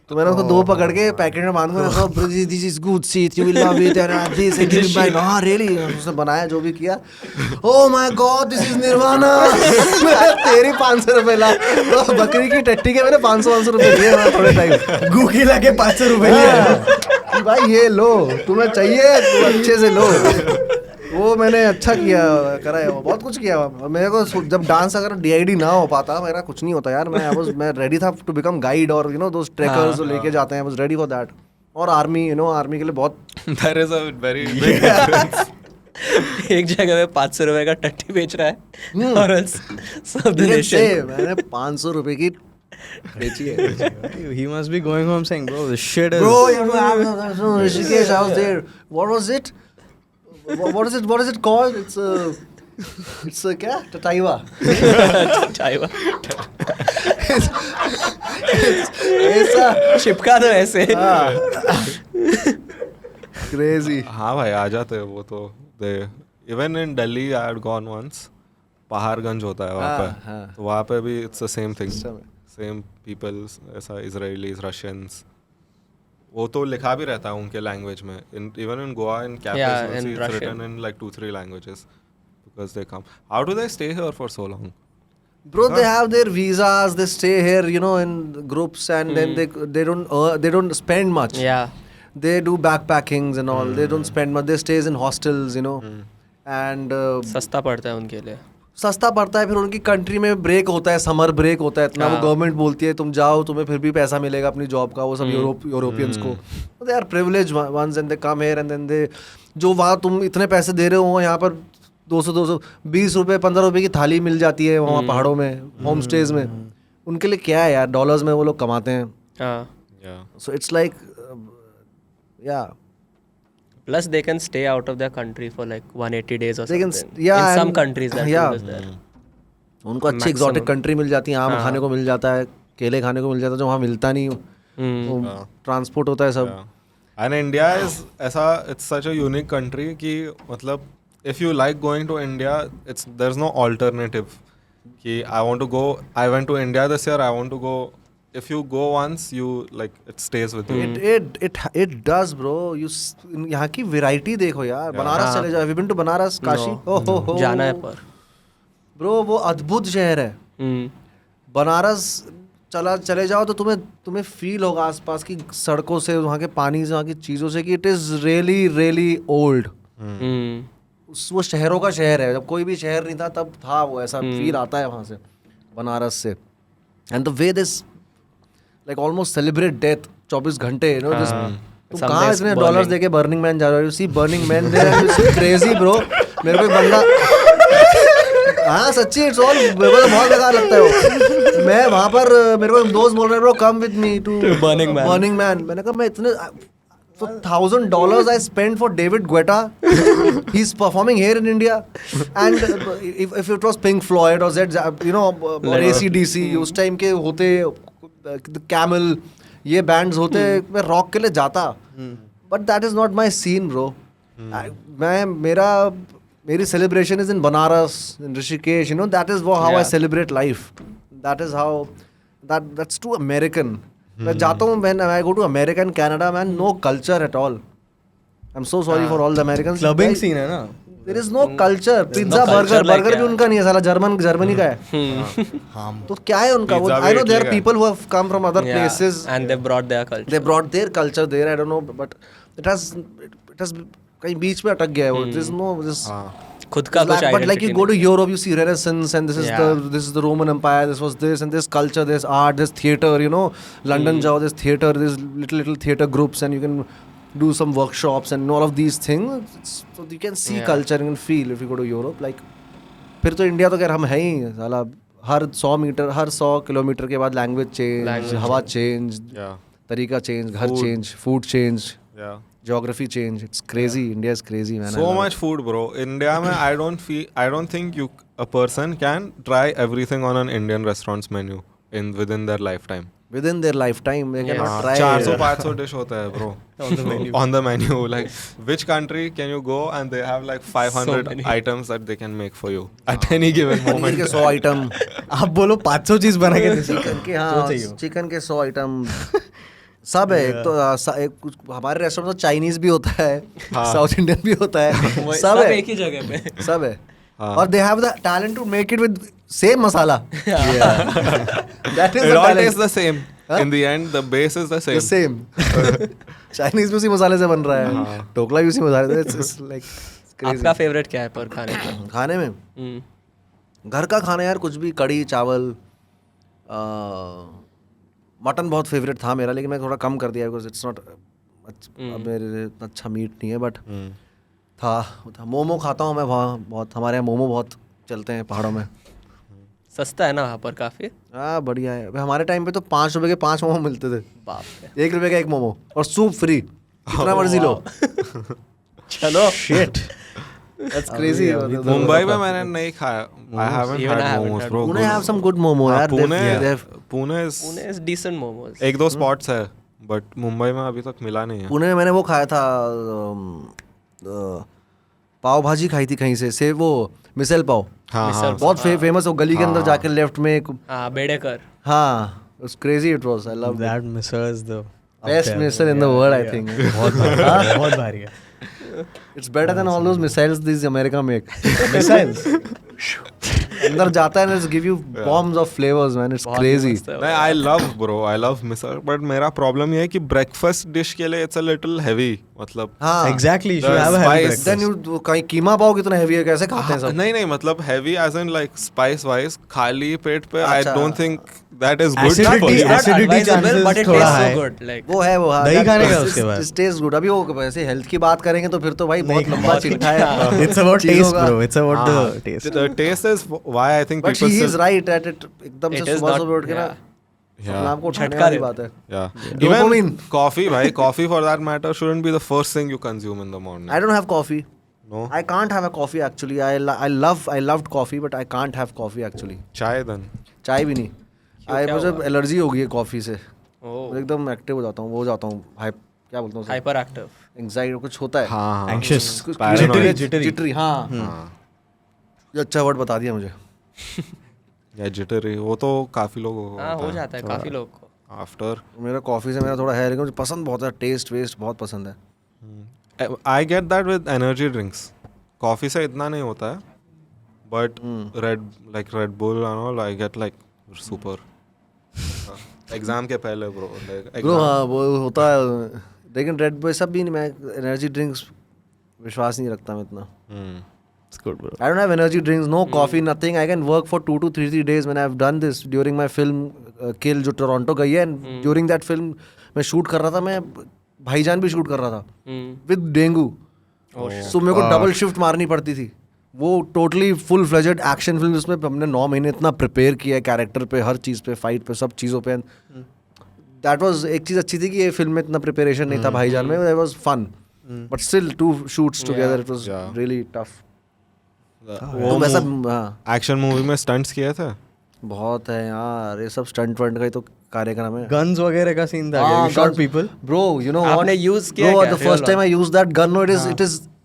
तो मैंने उसको 2 पकड़ के पैकेट में बांध कर this is good shit you will love it and this and give me हां रियली, उसने बनाया जो भी किया, oh my god this is nirvana. तेरी 500 रुपए ला, तो बकरी की टट्टी के मैंने 500 रुपए दिए मैं थोड़े टाइम, गूगी लगे 500 रुपए कि भाई ये लो, तुम्हें चाहिए तुम अच्छे से लो। वो मैंने अच्छा किया, करा है, बहुत कुछ किया मेरे को। जब डांस अगर डीआईडी ना हो पाता मेरा कुछ नहीं होता यार। मैं रेडी था टू बिकम गाइड और दोस ट्रैकर्स जो लेके जाते हैं, I was ready for that. और आर्मी आर्मी के लिए बहुत There is a very big difference. एक जगह में 500 रुपए का टट्टी बेच रहा है और सब donation। मैंने 500 रुपए की बेची है। He must be going home saying, bro, this shit is... Bro, Rishikesh, I was there. What was it? What is it called? It's a क्या? Tataiwa. चाइवा ऐसा चिपका दो ऐसे। crazy. हाँ भाई आ जाते हैं वो तो। They even in Delhi I had gone once. Paharganj होता है वहाँ पे, तो वहाँ पे भी it's the same thing. Same people, ऐसा Israelis, Russians. वो तो लिखा भी रहता है उनके लैंग्वेज में। Even in Goa in cafes, in it's Russian. written in like 2-3 languages because they come. How do they stay here for so long? Bro, they have their visas. They stay here, in groups, and then they don't spend much. Yeah. They do backpackings and all. They don't spend much. They stays in hostels, and सस्ता पड़ता है उनके लिए। सस्ता पड़ता है। फिर उनकी कंट्री में ब्रेक होता है, समर ब्रेक होता है इतना, वो गवर्नमेंट बोलती है तुम जाओ, तुम्हें फिर भी पैसा मिलेगा अपनी जॉब का। वो सब यूरोपियंस को they are privilege once and they come here and then they, जो वहाँ तुम इतने पैसे दे रहे हो यहाँ पर 220 रुपए 15 रुपए की थाली मिल जाती है वहाँ पहाड़ों में, होम स्टेज में। उनके लिए क्या है यार, डॉलर्स में वो लोग कमाते हैं। Yeah. सो इट्स लाइक या Plus they can stay out of their country for like 180 days or They can something. yeah, in some and- countries that yeah. is there. उनको अच्छी एक्सोटिक कंट्री मिल जाती है, आम खाने को मिल जाता है, केले खाने को मिल जाता है जो वहाँ मिलता नहीं। ट्रांसपोर्ट होता है सब। And India is ऐसा, it's such a unique country कि मतलब if you like going to India, there's no alternative कि I want to go, I went to India this year, I want to go. If you go once, you like it stays with you. It does bro. यहाँ की variety देखो यार। बनारस चले जाओ, been to Banaras, Kashi, हो जाना है पर ब्रो वो अद्भुत शहर है। बनारस चले जाओ तो तुम्हें फील होगा आसपास की सड़कों से, वहाँ के पानी से, वहाँ की चीज़ों से कि इट इज़ रियली ओल्ड। वो शहरों का शहर है। जब कोई भी शहर नहीं था तब था वो, ऐसा फील आता है वहाँ से, बनारस से। And the way this like almost celebrate death 24 घंटे, तुम कहाँ इतने डॉलर्स देके बर्निंग मैन जा रहे हो? You see Burning Man there, crazy bro. मेरे को एक बंदा, हाँ सच्ची, इट्स ऑल, मेरे को तो बहुत बेकार लगता है वो। मैं वहाँ पर, मेरे को दोस्त बोल रहे हैं bro come with me to Burning Man. मैंने कहा मैं इतने so $1,000 I spent for David Guetta. He's performing here in India, and if it was Pink Floyd or Zed, or AC/DC, उस टाइम के होते, Camel, ये बैंड्स होते, मैं रॉक के लिए जाता। But that is not my scene, bro. मेरी celebration is in Banaras, in Rishikesh. That is how I celebrate life. That is how that's too American. मैं जाता हूँ, when I go to America and Canada, man, no culture at all. I'm so sorry for all the Americans. Clubbing scene है ना, there is no culture. Pizza burger भी उनका नहीं है, साला जर्मनी का है। तो क्या है उनका? वो I know there are people who have come from other places and they brought their culture. They brought their culture there. I don't know, but it has कहीं बीच में अटक गया है वो. There's no this. खुद का कुछ But like you go to Europe, you see Renaissance, and this is the Roman Empire. This was this, and this culture, this art, this theater. London जाओ, this theater, this little theater groups, and you can do some workshops and all of these things. So you can see culture, you can feel if you go to Europe. Like फिर तो India तो खैर हम है ही साला, हर 100 kilometre के बाद language change, हवा चेंज, तरीका चेंज, घर change, food change, geography change. It's crazy. India is crazy, man. So much food, bro. India mein I don't think a person can try everything on an Indian restaurant's menu within their lifetime. within their lifetime they cannot try 400-500 dish होता है bro on the menu. Like which country can you go and they have like 500 items that they can make for you at any given paneer moment. के 100 item, आप बोलो 500 चीज बना के दे सकते chicken के, हाँ चिकन के 100 आइटम सब है. एक तो एक कुछ हमारे रेस्टोरेंट तो चाइनीज भी होता है, साउथ इंडियन भी होता है, सब है एक ही जगह पे. सब है. और they have the talent to make it with same masala. That is It the all talent. tastes the same. In the end, the base is the same. The same. Chinese भी उसी मसाले से बन रहा है, ढोकला भी उसी मसाले से. It's like crazy. आपका फेवरेट क्या है पर खाने का? खाने में घर का खाना यार, कुछ भी, कड़ी चावल. मटन बहुत फेवरेट था मेरा, लेकिन मैं थोड़ा कम कर दिया बिकॉज इट्स नॉट मेरे लिए अच्छा मीट नहीं है. बट था मोमो खाता हूँ मैं वहाँ बहुत. हमारे यहाँ मोमो बहुत चलते हैं पहाड़ों में. सस्ता है ना वहाँ पर काफी. हाँ बढ़िया है. हमारे टाइम पे तो 5 रुपए के 5 मोमो मिलते थे. बाप रे. 1 रुपए का 1 मोमो और सूप फ्री, जितना मर्जी लो. चलो. शिट. That's crazy. मुंबई में मैंने नहीं खाया. I haven't Even I had haven't momos had bro. Pune have some good momo हाँ, यार. Pune Pune is decent momos. एक दो स्पॉट्स है बट मुंबई में अभी तक मिला नहीं है. पुणे में मैंने वो खाया था, पाव भाजी खाई थी कहीं से वो मिसल पाव. हाँ बहुत फेमस हो, गली के अंदर जाके लेफ्ट में एक. हाँ बेड़ेकर. हाँ, it's crazy it was. I love That misal is the best missile in the world, I think. बहुत भारी है. It's better than all those missiles these America make. Missiles. अंदर जाता है and it's give you bombs of flavors, man. It's crazy. नहीं, I love misal, but मेरा problem ये है कि ब्रेकफास्ट डिश के लिए it's a little heavy. मतलब हाँ. Exactly. You The should have a heavy spice. breakfast. Then you कहीं कीमा पाव कितना heavy है, कैसे खाते हैं सब? नहीं मतलब heavy as in like spice wise. खाली पेट पे I अच्छा. don't think that is good Acidity- for you. acidity chances but it थोड़ा tastes so high. good. Like वो है वो. हाँ, दही that- खाने का it's- उसके बाद. it's taste good. अभी वो वैसे हेल्थ की बात करेंगे तो फिर तो भाई बहुत लंबा चिट्ठा है. It's about चीज़ों taste, का. bro. It's about the taste. The taste is why I think But people he is still. right at it. एकदम It से is सुबह not- सुबह उठ के ना Yeah. अपने आप को उठाने झटका वाली दे. बात है. Yeah. Dopamine. Even coffee, bhai. Coffee for that matter shouldn't be the first thing you consume in the morning. I don't have coffee. No. I can't have a coffee actually. I loved coffee, but I can't have coffee actually. Chai then. चाय भी नहीं. क्या मुझे हुआ? Allergy हो गई है coffee से. oh, मैं एकदम एक्टिव हो जाता हूँ, वो हो जाता हूँ. क्या बोलता हूँ? hyper active. एंग्जाइटी कुछ होता है. हाँ. Anxious. Paranoid. जिटरी. हाँ. ये अच्छा वर्ड बता दिया मुझे. या jittery. वो तो काफी लोगों को हाँ होता हो है. जाता है काफी लोग को. After. मेरा कॉफी से मेरा थोड़ा है, लेकिन मुझे पसंद बहुत है. टेस्ट वेस्ट बहुत पसंद है. I get that with energy drinks. Coffee से इतना नहीं होता है. But Red Bull and all, I get like super. Exam के पहले bro. ब्रो हाँ वो होता है, लेकिन रेड बुल सब भी नहीं. मैं एनर्जी ड्रिंक्स विश्वास नहीं रखता मैं इतना. It's good, bro. I don't have energy drinks, no coffee, nothing. I can work for 2 to 3 days when I've done this during my film Kill जो टोरंटो गई है. And during that film मैं shoot कर रहा था, मैं भाईजान भी शूट कर रहा था with डेंगू. So मेरे को डबल शिफ्ट मारनी पड़ती थी. वो totally full fledged action film जिसमें हमने 9 महीने इतना प्रिपेयर किया है कैरेक्टर पे, हर चीज़ पे, फाइट पे, सब चीज़ों पे. दैट वाज एक चीज़ अच्छी थी कि ये फिल्म में इतना प्रिपरेशन नहीं था भाईजान में. That was fun, but still 2 shoots together it was really tough. तो वैसा हाँ एक्शन मूवी में स्टंट्स किए थे. बहुत है यार, ये सब स्टंट वंट का ही तो कार्यक्रम है. Guns वगैरह का सीन था. हाँ, You shot guns. people. Bro, you know what? आपने use किया Bro, क्या? the first Real time I used that gun, no,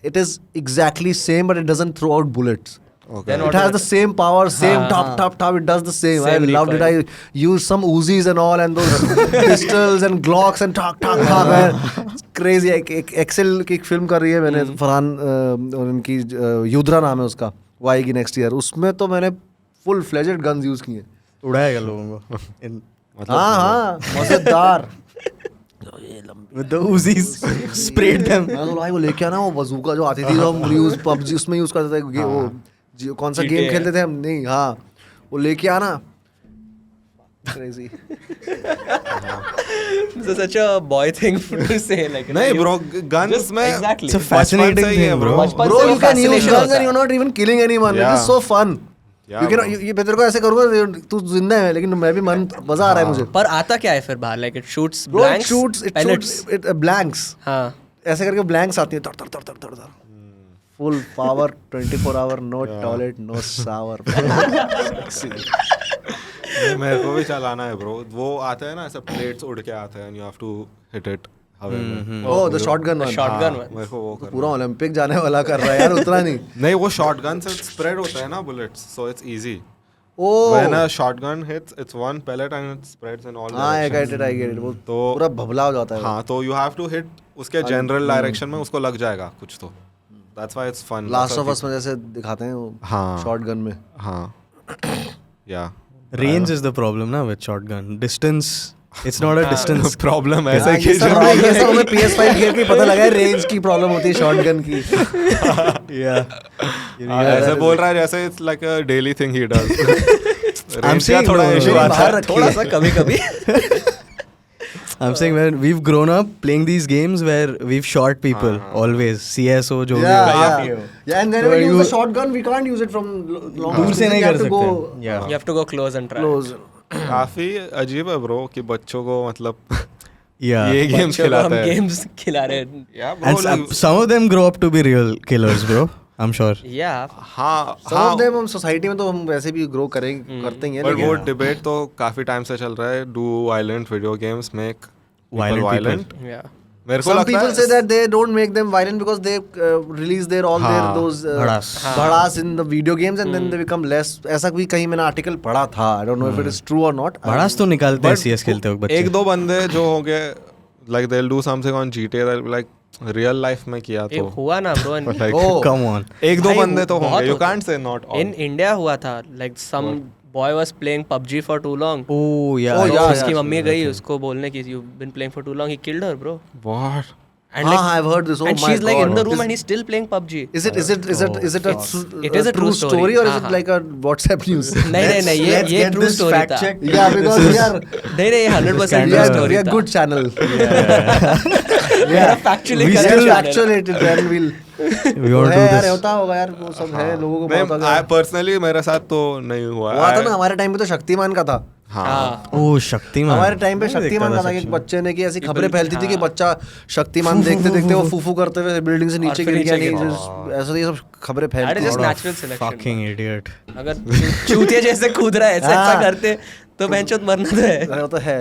it is exactly same, but it doesn't throw out bullets. Okay. Then It has the same power, same top. It does the same. I Same loved it. recoil. I used some Uzis and all, and those pistols and Glocks and talk. Man. It's crazy. एक Excel की एक film कर रही है मैंने, फरहान और उनकी युद्रा नाम है उसका, वो आएगी नेक्स्ट ईयर. उसमें तो मैंने फुल फ्लेजेड गन्स यूज किए. उड़ाएगा लोगों को. हाँ मजेदार. With the Uzis. Sprayed them. मैं तो भाई वो लेके आना, वो बजूका जो आती थी जो हम यूज PUBG उसमें यूज करते थे. वो कौन सा गेम खेलते थे हम, नहीं हाँ वो लेके आना. Crazy. This is such a boy thing to say. Like नहीं bro, guns में exactly. It's a fascinating बचपन से ही है thing, bro. bro. Bro, you can use fascination guns होता and है. you're not even killing anyone. It Yeah. is so fun. Yeah, You can, bro. ये तेरे को ऐसे करूँगा, तू जिंदा है लेकिन मैं भी मजा आ रहा है मुझे. पर आता क्या है फिर बाहर? Like it shoots Bro, blanks. it shoots blanks. हाँ. ऐसे करके blanks आती है. तर. Full power, 24 hour, no toilet, no shower. मेरे को भी चलाना है ब्रो. वो आते हैं ना ऐसे प्लेट्स उड़ के आते हैं and you have to hit it हवा में. ओह द शॉटगन वन. शॉटगन हाँ, मेरे को वो करना पूरा ओलंपिक जाने वाला कर रहा है यार, उतना नहीं. नहीं, वो शॉटगन से स्प्रेड होता है ना bullets, so it's easy. Oh When a shotgun hits, it's one pellet and it spreads in all हाँ, I directions. get it. वो तो पूरा भभला हो जाता है. हाँ, तो you have to hit उसके जनरल डायरेक्शन में, उसको लग जाएगा कुछ तो. That's why it's fun. Last of us में जैसे दिखाते हैं वो हाँ. शॉटगन में. हाँ. Yeah. Range is the problem ना with shotgun. Distance, it's not a distance. Problem ऐसा हाँ, है कि ये सब हमें PS5 खेल के पता लगा है रेंज की प्रॉब्लम होती है शॉटगन की. ऐसे बोल रहा है जैसे it's like a daily thing he does. I'm saying थोड़ा no, issue no, आता है. थोड़ा सा कभी-कभी. I'm saying when we've grown up playing these games where we've shot people always. CSO जो भी है. Yeah, and then So when we you- use the shotgun, we can't use it from long दूर से नहीं We have कर to go सकते. Yeah. You have to go close and try. close. काफी अजीब है ब्रो कि बच्चों को मतलब Yeah. ये गेम्स बच्चों को हम खिलाते हैं. games खिला रहे हैं. Yeah, And bro, some of them grow up to be real killers, bro. I'm sure. Yeah. हाँ Some of them हम सोसाइटी में तो हम वैसे भी ग्रो करेंगे करते ही हैं. बट लेकिन वो डिबेट तो काफी टाइम से चल रहा है. Do violent video games make Violent violent? Yeah. मेरे को some लगता people है say that they don't make them violent because they release their all their हाँ. those भड़ास. भड़ास in the video games and then they become less. ऐसा भी कहीं मैंने आर्टिकल पढ़ा था. I don't know if it is true or not. भड़ास तो निकालते हैं But CS खेलते वक्त बच्चे. एक दो बंदे जो हो गए like they'll do something on GTA they'll be like real life में किया एक तो हुआ ना bro. like Oh. Come on. एक दो भाई, बंदे तो बहुत होंगे. You होता है. can't say not all. In India हुआ था. Like some boy was playing PUBG for too long. Oh yeah. Oh, yeah. उसकी मम्मी गई उसको बोलने की you've been playing for too long. He killed her, bro. What? And हाँ, I've heard this. Oh and my she's like God. in the room Is- and he's still playing PUBG. Is it It is a true story. or is हाँ, it हाँ. like a WhatsApp news? नहीं Let's ये get true this story fact था. checked. Yeah, because we are नहीं 100% we true are story था. good channel. Yeah. Factually We correct still channel. Factuated then we'll. We तो want है to do यार this. होता होगा यार वो सब है लोगों को नहीं, पता I होगा. personally मेरे साथ तो नहीं हुआ. हुआ था ना हमारे टाइम पे तो शक्तिमान का था. हाँ. Oh शक्तिमान. हमारे टाइम पे मैंने शक्तिमान देखा का था कि एक Shaktiman. बच्चे ने कि ऐसी खबरें फैलती थी कि बच्चा शक्तिमान देखते देखते वो फूफू करते हुए बिल्डिंग से नीचे फिर गिर गया नीचे नहीं गिरा. ऐसा ये सब खबरें That फैलती is just हैं. natural selection. Fucking idiot. अगर चूतिया जैसे कूद रहा है ऐसा हाँ. करते तो बेंचोत मरना तो है. वो तो है.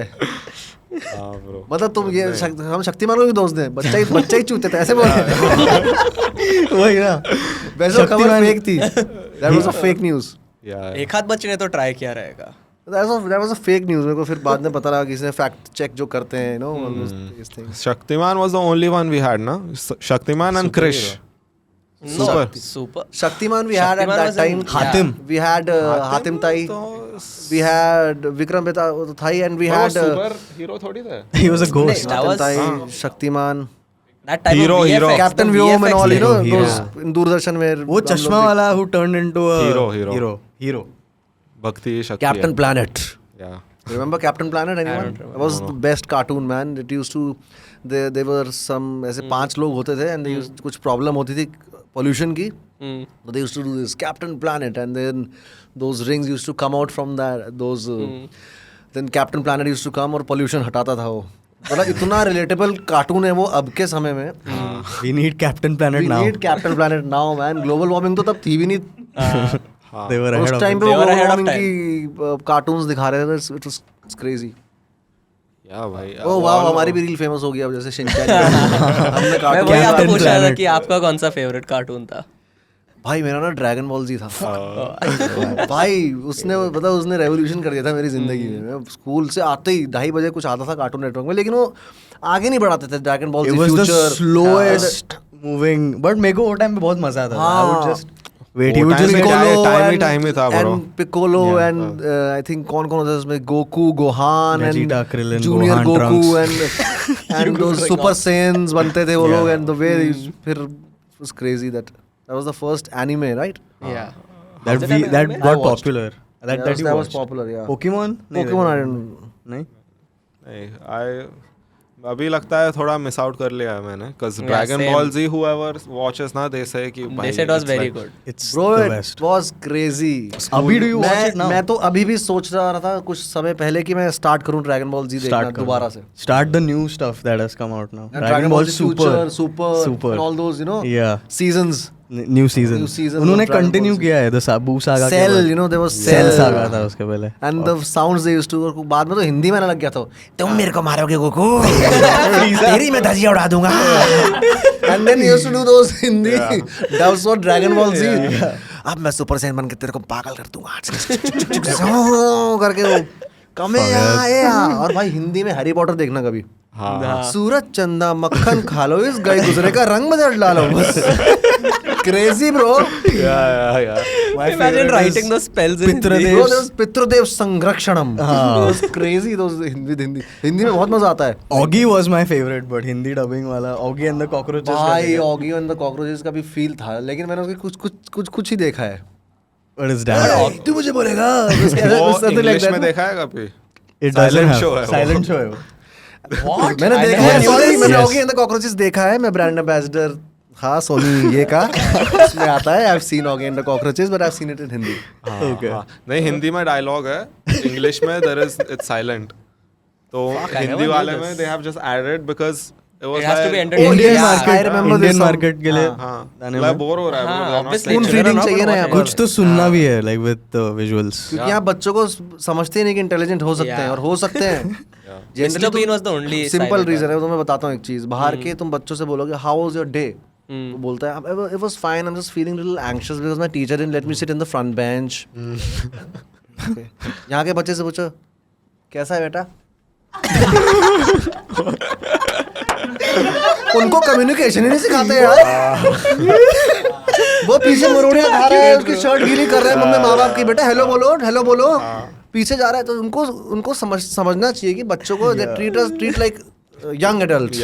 हाँ bro. मतलब तुम ये हम शक्तिमान को भी दोष दें बच्चा ही चूते थे ऐसे बोल रहे. वही ना. वैसे वो खबर शक्तिमान- फेक थी. That was a fake news. Yeah. एक हाथ बच्चे ने तो ट्राई किया रहेगा. That was a fake news. मेरे को फिर बाद में पता लगा किसी ने फैक्ट चेक जो करते हैं you know all these things. Shaktiman was the only one we had, na? Shaktiman and Krish. No, Super. super. Shaktiman we had at Shaktiman that was in- time. Hatim. We had Hatim Tai. We had Vikram Thai and we had super hero थोड़ी थे. He was a ghost. That Hatim was- Tai, Shaktiman, That type Hero, of hero. VFX, Captain the Vyom and all you know hero. those in Doordarshan where वो चश्मा वाला who turned into a Hero. hero. Bhakti Shakti. Captain Planet. Yeah. Remember Captain Planet anyone? don't remember. It was the best cartoon man. It used to there were some ऐसे 5 लोग होते थे and they used कुछ problem होती थी pollution की. So they used to do this Captain Planet and then those rings used to come out from that those then Captain Planet used to come और pollution हटाता था वो. मतलब इतना relatable cartoon है वो अब के समय में. We need Captain Planet We now. need Captain Planet now man. Global warming तो तब थी भी नहीं. They were उस ahead of टाइम it. पे They वो were ahead of warming की कार्टून्स दिखा रहे थे. It was crazy. Yeah भाई. ओ वाह हमारी भी रील फेमस हो गई अब जैसे शिनचैन. हमने मैं कार्टून वही आपको Captain पूछ रहा था Planet. कि आपका कौन सा फेवरेट कार्टून था. भाई मेरा ना ड्रैगन बॉल जी था. भाई उसने मतलब उसने रेवोल्यूशन कर दिया था मेरी जिंदगी में. मैं स्कूल से आते ही 2:30 बजे कुछ आता था कार्टून नेटवर्क में लेकिन वो आगे नहीं बढ़ाते थे. ड्रैगन बॉल It जी was the future slowest moving. But मेरे को वो टाइम पे बहुत मजा आता था. I would just wait. He वो would time just में go. time ही था bro. And Piccolo Yeah. And I think कौन कौन होता है उसमें Goku Gohan and Vegeta, Krillin, junior Gohan, Goku Trunks. And दो सुपर सेन्स बनते थे वो Yeah. लोग एंड द वे फिर was crazy that was the first anime right. Yeah. That Was it we an that anime? got I watched. popular. That you that was watched. popular yeah. Pokemon? नहीं Pokemon I देखा. didn't नहीं. नहीं, अभी लगता है थोड़ा miss out कर लिया है मैंने cause Yeah, Dragon same. Ball Z whoever watches ना they say कि They said it was it's very like- good. It's bro the it best. was crazy. अभी do you watch मैं it now? मैं तो अभी भी सोच रहा था कुछ समय पहले कि मैं स्टार्ट करूं ड्रैगन बॉल जी देखना Start दोबारा से. Start the new stuff that has come out now. And Dragon Ball Z Super. Super Super. and all those you know Yeah. seasons. New season उन्होंने कंटिन्यू किया है द साबू saga के Cell बाद। You know there was Cell saga था उसके पहले and the sounds they used to, बाद में तो हिंदी में आने लग गया था, तुम मेरे को मारोगे गोकू, तेरी मैं धजिया उड़ा दूंगा, and then used to do those Hindi dubs for Dragon Ball Z, अब मैं सुपर सैयन बन के तेरे को पागल कर दूंगा करके वो कमे और भाई हिंदी में हैरी पॉटर देखना कभी, हाँ सूरज चंदा मक्खन खा लो, इस गए गुजरे का रंग बदल डालो बस, crazy bro. Imagine writing those spells in Hindi. Bro, there was पितृदेव संरक्षणम, क्रेजी दोस हिंदी में बहुत मजा आता है। Oggy was my favourite but Hindi dubbing वाला ऑगी एंड द कॉकरोचेस भाई ऑगी एंड द कॉकरोचेस का भी फील था, लेकिन मैंने उसके कुछ ही देखा है। व्हाट इज दैट तू मुझे बोलेगा वो इंग्लिश में देखा है कभी? इट Silent डजंट show है हैव वो। साइलेंट शो है वो मैंने देखा है, Yes. सॉरी मैंने Yes. Oggy and the cockroaches देखा है, मैं ब्रांड एम्बेसडर हाँ सोनी ये का उसमें आता है, I have seen Oggy and the Cockroaches but I have seen it in Hindi. Okay नहीं हिंदी में डायलॉग है, इंग्लिश में देयर इज इट्स साइलेंट, तो I हिंदी never वाले knew में this. They have just added because it was It has to be like entertaining. Indian Yeah, I remember this Indian song. Market के लिए हाँ गाने मैं में बोर हो रहा है हाँ, वो obviously. Spoon Children feeding are not चाहिए ना gonna यहाँ watch पर। कुछ तो सुनना भी है लाइक विद विजुअल्स क्योंकि यहाँ बच्चों को समझते ही नहीं कि इंटेलिजेंट हो सकते हैं, और हो सकते हैं। Mr. Bean was the only simple silent reason one. है, तो मैं बताता हूँ एक चीज, बाहर के तुम बच्चों से बोलोगे हाउ वाज योर डे, तो बोलता है it was fine, I am just feeling little anxious because my teacher didn't let me sit in the front bench. यहाँ के बच्चे से पूछो कैसा है बेटा, उनको कम्युनिकेशन ही नहीं सिखाते यार। वो पीछे मरोड़ियाँ खा रहे हैं, उसकी शर्ट गीली कर रहे हैं मम्मी माँ बाप की, बेटा हेलो बोलो पीछे जा रहा है, तो उनको समझना चाहिए कि बच्चों को treat like young adult.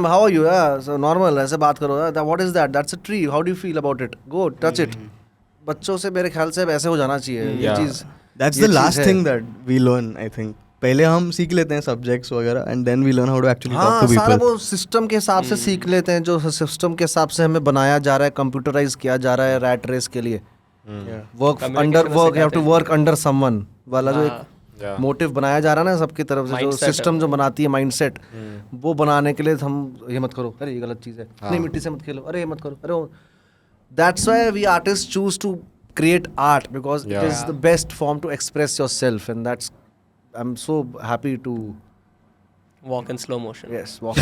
How are you, normal ऐसे बात करो, what is that, that's a tree, how do you feel about it, go touch it. बच्चों से मेरे ख्याल से वैसे हो जाना चाहिए ये चीज। That's the last thing that we learn I think. पहले हम सीख लेते हैं सब्जेक्ट्स वगैरह and then we learn how to actually talk हाँ, टू सारा पीपल। वो सिस्टम के हिसाब से सीख लेते हैं, जो सिस्टम के हिसाब से हमें बनाया जा रहा है, कंप्यूटराइज किया जा रहा है रैट रेस के लिए। Work under work, you have to work under someone वाला जो एक मोटिव बनाया जा रहा है ना सबकी तरफ से, जो सिस्टम जो बनाती है माइंडसेट, वो बनाने के लिए हम ये मत करो, अरे ये गलत चीज़ है, नहीं मिट्टी से मत खेलो, अरे ये मत करो, अरे that's why we artist choose to create art because it is the best form to express yourself, and that's I'm so happy to Walk in slow motion. yes walk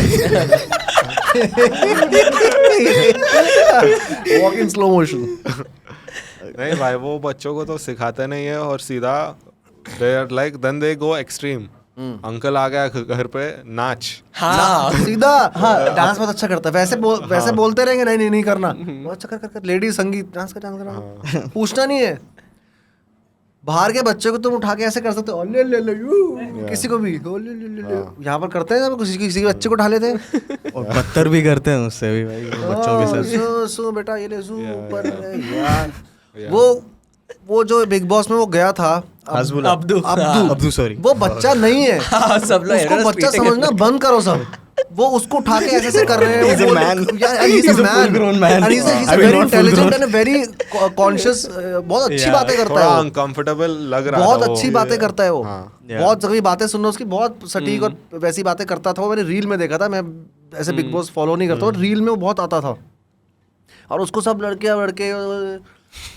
walk in slow motion. नहीं भाई वो बच्चों को तो सिखाते नहीं है, और सीधा they are like then they go extreme. Uncle आ गया घर पे नाच, हाँ सीधा डांस बहुत अच्छा करता है, वैसे बोलते रहेंगे नहीं करना, बहुत अच्छा कर लेडीज संगीत डांस करना पूछना नहीं है। बाहर के बच्चे को तुम उठा के ऐसे कर सकते हो, ले ले ले किसी को भी यहाँ पर करते हैं, किसी के बच्चे को उठा लेते हैं और बदतर भी करते हैं उससे भी भाई बच्चों के साथ। सो बेटा ये ले ऊपर यार। वो जो बिग बॉस में वो गया था अब्दू सॉरी, वो बच्चा नहीं है, हाँ, सब लोग उसको errors बच्चा पीटेंगे। समझना बंद करो सब। वो उसको उठा के ऐसे कर रहे हैं, He's a man. he's He's a full-grown man. and he's I mean, very not intelligent full-grown. and very conscious, बहुत अच्छी बातें करता थोड़ा है वो, अनकंफर्टेबल लग रहा था बहुत वो। अच्छी बातें करता है वो, Yeah. बहुत जगह बातें सुनना उसकी बहुत सटीक और वैसी बातें करता था वो। मैंने रील में देखा था, मैं ऐसे बिग बॉस फॉलो नहीं करता, रील में वो बहुत आता था, और उसको सब लड़के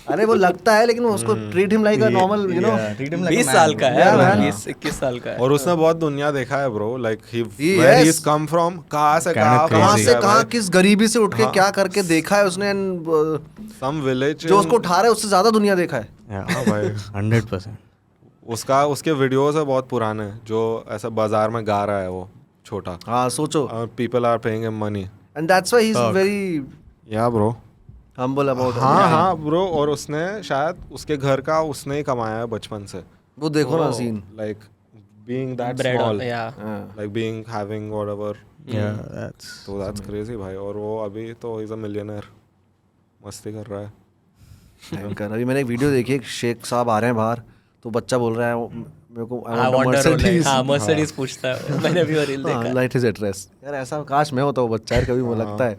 अरे वो लगता है, लेकिन उसको treat him like a normal, you know, 20 साल का है, Yeah, man. 21 साल का है। और उसने बहुत दुनिया देखा है bro, like Yes. Where he is come from, कहां से Kinda कहाँ crazy. से कहाँ किस गरीबी से उठ के क्या करके देखा है उसने, सम विलेज जो उसको उठा रहा है उससे ज्यादा दुनिया देखा है। हाँ भाई 100%। उसके वीडियोस है बहुत पुराने, जो ऐसा बाजार में गा रहा है वो छोटा, हाँ सोचो, people are paying him money. And that's why he is very yeah bro, humble about. हाँ ब्रो, और उसने शायद उसके घर का उसने ही कमाया है बचपन से, वो देखो ना scene, like being that Bread small, yeah. Like being having whatever, Yeah, that's तो दैट्स क्रेजी भाई। और वो अभी तो इज अ मिलियनेयर, मस्ती कर रहा है। भयंकर। अभी मैंने एक वीडियो देखी, एक शेख साहब आ रहे हैं बाहर, तो बच्चा बोल रहा है मेरे को I want a Rolex. हाँ, Mercedes पूछता है, मैंने भी वो रील देखा। Light his address. यार ऐसा काश मैं होता वो बच्चा यार, कभी मुझे लगता है।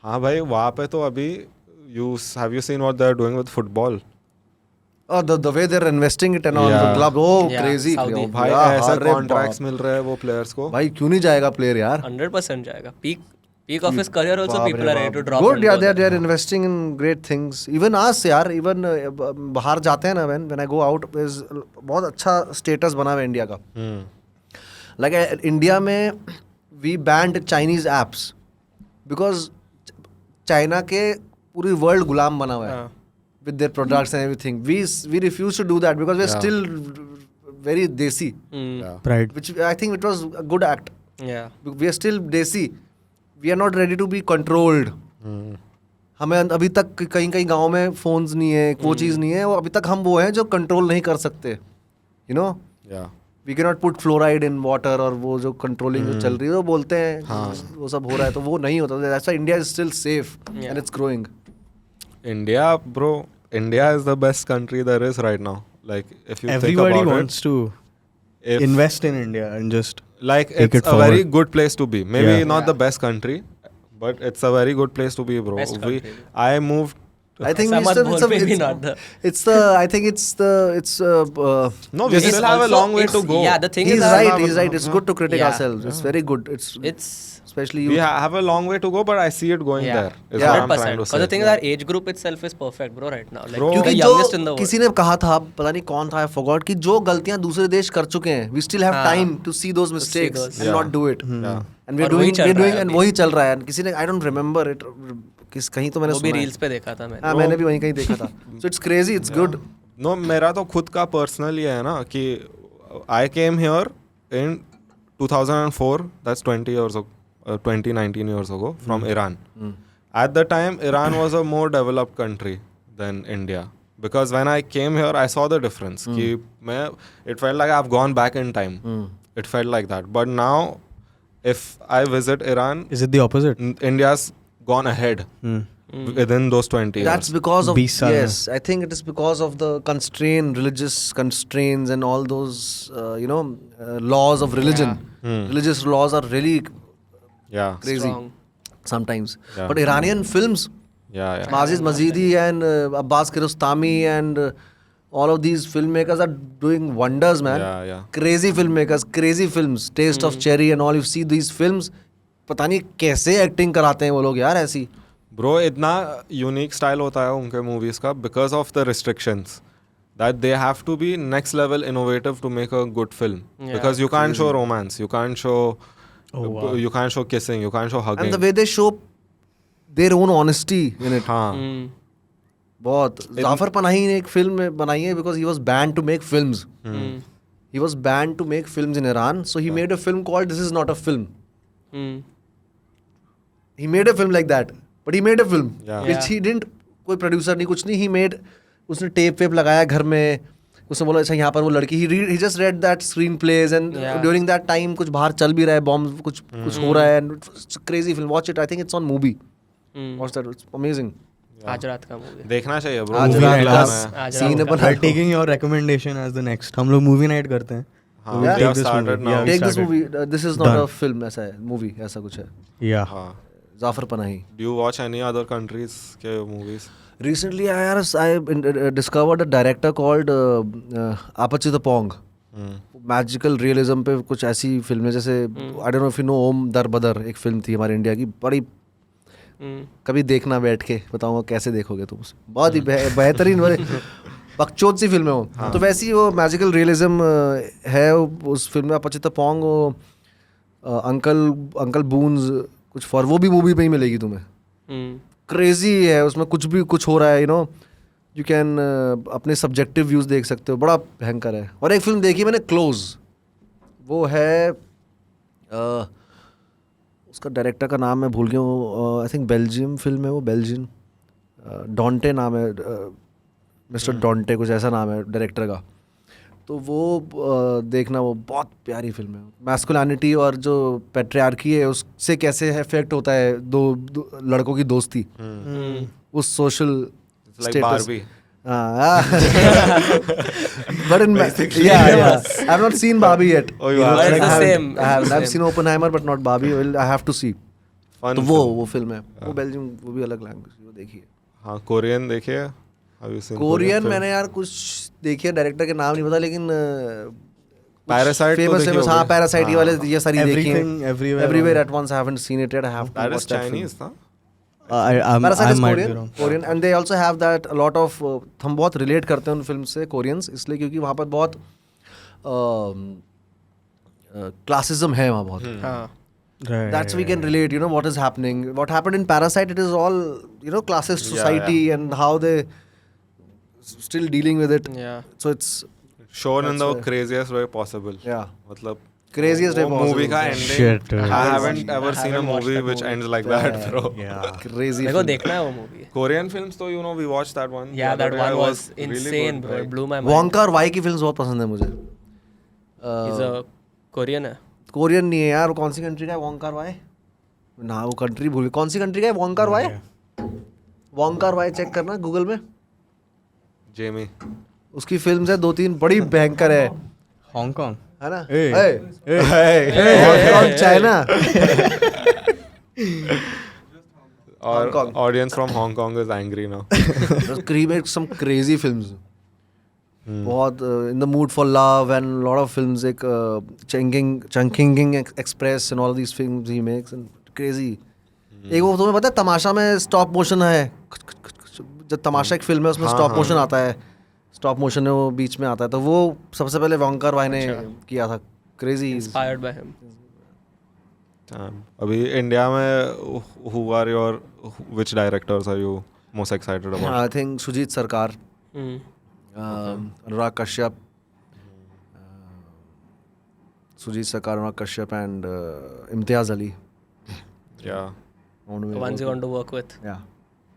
हाँ भाई वहाँ पे तो अभी have you seen what they're doing with football? Oh, the way they're investing it and all the Yeah. club, oh Yeah, crazy। Saudi. भाई यार, ऐसे अरे कॉन्ट्रैक्ट्स बाप। मिल रहे हैं वो प्लेयर्स को। भाई क्यों नहीं जाएगा प्लेयर यार? 100% जाएगा। Peak Peak of his career also, people are ready to drop. Good, and yeah, go they're investing in great things. Even us, यार, even बाहर जाते हैं ना, when I go out, is बहुत अच्छा status बना हुआ है इंडिया का. Like इंडिया में we banned Chinese apps because China के पूरी world गुलाम बना हुआ है with their products and everything. We refuse to do that because we're still very desi. Right. Which I think it was a good act. Yeah. We are still desi. We are not ready to be controlled. हमें अभी तक कहीं कहीं गांव में phones नहीं है, वो चीज़ नहीं है, और अभी तक हम वो हैं जो कंट्रोल नहीं कर सकते. You know? Yeah. We cannot put fluoride in water, और वो जो कंट्रोलिंग जो चल रही है वो बोलते हैं वो सब हो रहा है, तो वो नहीं होता. That's why India is still safe and it's growing. India, bro, India is the best country there is right now. Like, if you Everybody think about wants to it, invest in India and just like take it's it a very forward. good place to be. Maybe Yeah. not the best country, but it's a very good place to be, bro. Best country. I moved. I think ऐसा मत बोल, maybe not the. I think it's No, we It's still have a also- long way to it's- go. Yeah, the thing he's is that right. He's right. It's good to critique Yeah. ourselves. It's very good. It's it's especially We you. have a long way to go, but I see it going there. Is Yeah. what I'm trying 100%. to Because say. the thing is, our age group itself is perfect, bro, right now. Like, Bro. the क्योंकि youngest in the जो world. किसी ने कहा था, पता नहीं कौन था, I forgot, कि जो गलतियां दूसरे देश कर चुके हैं, we still have हाँ. time to see those mistakes those. and Yeah. not do it. Yeah. And we're और वही doing चल रहा है and अभी. वही चल रहा है. किसी ने, I don't remember it, कहीं तो मैंने वो भी सुना है. रील्स पे देखा था मैंने. हाँ, मैंने भी वहीं कहीं देखा था. So it's crazy. It's good. No, मेरा तो खुद का पर्सनल ये है ना कि I came here in 2004. That's 19 years ago from Iran. At the time, Iran was a more developed country than India. Because when I came here, I saw the difference. कि it felt like I've gone back in time. It felt like that. But now, if I visit Iran, is it the opposite? India's gone ahead within those 20 That's years. because of 20 साल में. yes, I think it is because of the religious constraints and all those laws of religion. Religious laws are really Yeah. crazy Strong. sometimes. Yeah. But Iranian films, Yeah. Maziz Mazidi and Abbas Kiarostami and all of these filmmakers are doing wonders, man. Yeah. Crazy filmmakers, crazy films. Taste of Cherry and all. You see these films, पता नहीं कैसे acting कराते हैं वो लोग यार ऐसी. Bro, इतना यूनिक स्टाइल होता है उनके मूवीज का because of the restrictions that they have to be next level innovative to make a good film. Yeah. Because you can't show romance, you can't show you can't show kissing, you can't show hugging. And the way they show their own honesty in it. हाँ. बहुत. जाफर पनाही ने एक film बनाई है because he was banned to make films. He was banned to make films in Iran, so he made a film called This Is Not a Film. He made a film like that, but he made a film which he didn't. कोई producer नहीं, कुछ नहीं. He made, उसने tape वेप लगाया घर में, उसने बोला अच्छा यहाँ पर वो लड़की, he just read that screen plays and during that time कुछ बाहर चल भी रहा है, बॉम्ब कुछ हो रहा है, and it's a crazy film. Watch it. I think it's on Mubi. Watch that. It's amazing. आज रात का मूवी. देखना चाहिए bro. आज Movie रात night का करना है. scene We are taking your recommendation as the next. हम लोग movie night करते हैं. हाँ, We'll we take have this started movie. now. Yeah, we Take this started. movie. This is not Done. a film, ऐसा है, movie ऐसा कुछ है. Yeah. हाँ. Jafar Panahi. Do you watch any other countries के movies? Recently, I discovered a director called Apachitapong. Magical realism पे कुछ ऐसी फिल्में जैसे I don't know if you know Om Dar Badar, एक फिल्म थी हमारे इंडिया की, बड़ी कभी देखना बैठ के, बताऊंगा कैसे देखोगे तुम उसे, बहुत ही बेहतरीन, बड़े बकचोद सी फिल्म है वो. तो वैसी वो मैजिकल रियलिज्म है उस फिल्म में. अपचितपोंग, वो अंकल बून्स कुछ फॉर, वो भी मूवी पे ही मिलेगी तुम्हें. क्रेजी है, उसमें कुछ हो रहा है, यू कैन अपने सब्जेक्टिव व्यूज देख सकते हो, बड़ा भयंकर है. और एक फिल्म देखी मैंने, क्लोज, वो है उसका डायरेक्टर का नाम मैं भूल गया हूँ, आई थिंक बेल्जियम फिल्म है वो, बेल्जियन, डॉन्टे नाम है, मिस्टर डॉन्टे कुछ ऐसा नाम है डायरेक्टर का. तो वो देखना, वो बहुत प्यारी फिल्म है. मैस्कुलिनिटी और जो पैट्रियार्की है उससे कैसे इफेक्ट होता है दो लड़कों की दोस्ती, उस social It's like Barbie. But in I've not seen Barbie yet. Oh, you have? It's the same. I've seen Oppenheimer but not Barbie. Well, I have to see. Fun तो film. वो film है, वो Belgium, वो भी अलग language, वो देखिए. हाँ, कोरियन देखिए. Have you seen Korean film? मैंने यार कुछ देखिए, डायरेक्टर के नाम नहीं पता, लेकिन Parasite तो famous देखी famous होगी। हाँ Parasite ये वाले ये सारी देखी हैं Everything, Everywhere, Everywhere at Once I haven't seen it yet I have to That watch is that film. Chinese, ना? Parasite is might be Korean wrong. Korean and they also have that a lot of हम बहुत relate करते हैं उन film से Koreans इसलिए क्योंकि वहाँ पर बहुत classism है वहाँ बहुत हाँ Right. that's we can relate you know what is happening what happened in Parasite it is all you know classist society and how they still dealing with it yeah so it's Shown in That's the why. craziest way possible. yeah मतलब craziest way वो movie possible. का ending Shit, I I haven't ever seen a haven't watched movie that which movie. ends like that, bro. Yeah. crazy मेरे को film. देखना है वो movie. Korean films तो you know we watched that one. the Yeah, other that day. one I was really insane, good, bro. It like, blew my mind. Wonka और Y की films बहुत पसंद है मुझे He's a Korean है. Korean नहीं है यार वो कौन सी कंट्री का है वोंका और वाई ना वो कंट्री भूल कौन सी कंट्री का है वोंका और वाई वोंका और वाई चेक करना गूगल में Jamie. उसकी फिल्म्स है 2-3 बड़ी भयंकर है Hong Kong. है ना Hey. Hong Kong China Or Hong Kong. audience from Hong Kong is angry now. remake some crazy films बहुत in the mood for love and lot of films like Chungking Express and all these films he makes and crazy एक वो तुम्हें पता है तमाशा में stop motion है जब तमाशा एक फिल्म है उसमें स्टॉप मोशन आता है स्टॉप मोशन है वो बीच में आता है तो वो सबसे पहले वोंका वाई ने किया था क्रेजी Inspired by him. अभी इंडिया में who are your which directors are you most excited about? I think Sujit Sarkar Mm. Anurag Kashyap Sujit Sarkar Anurag Kashyap and Imtiaz Ali Yeah, The ones you want to work with. या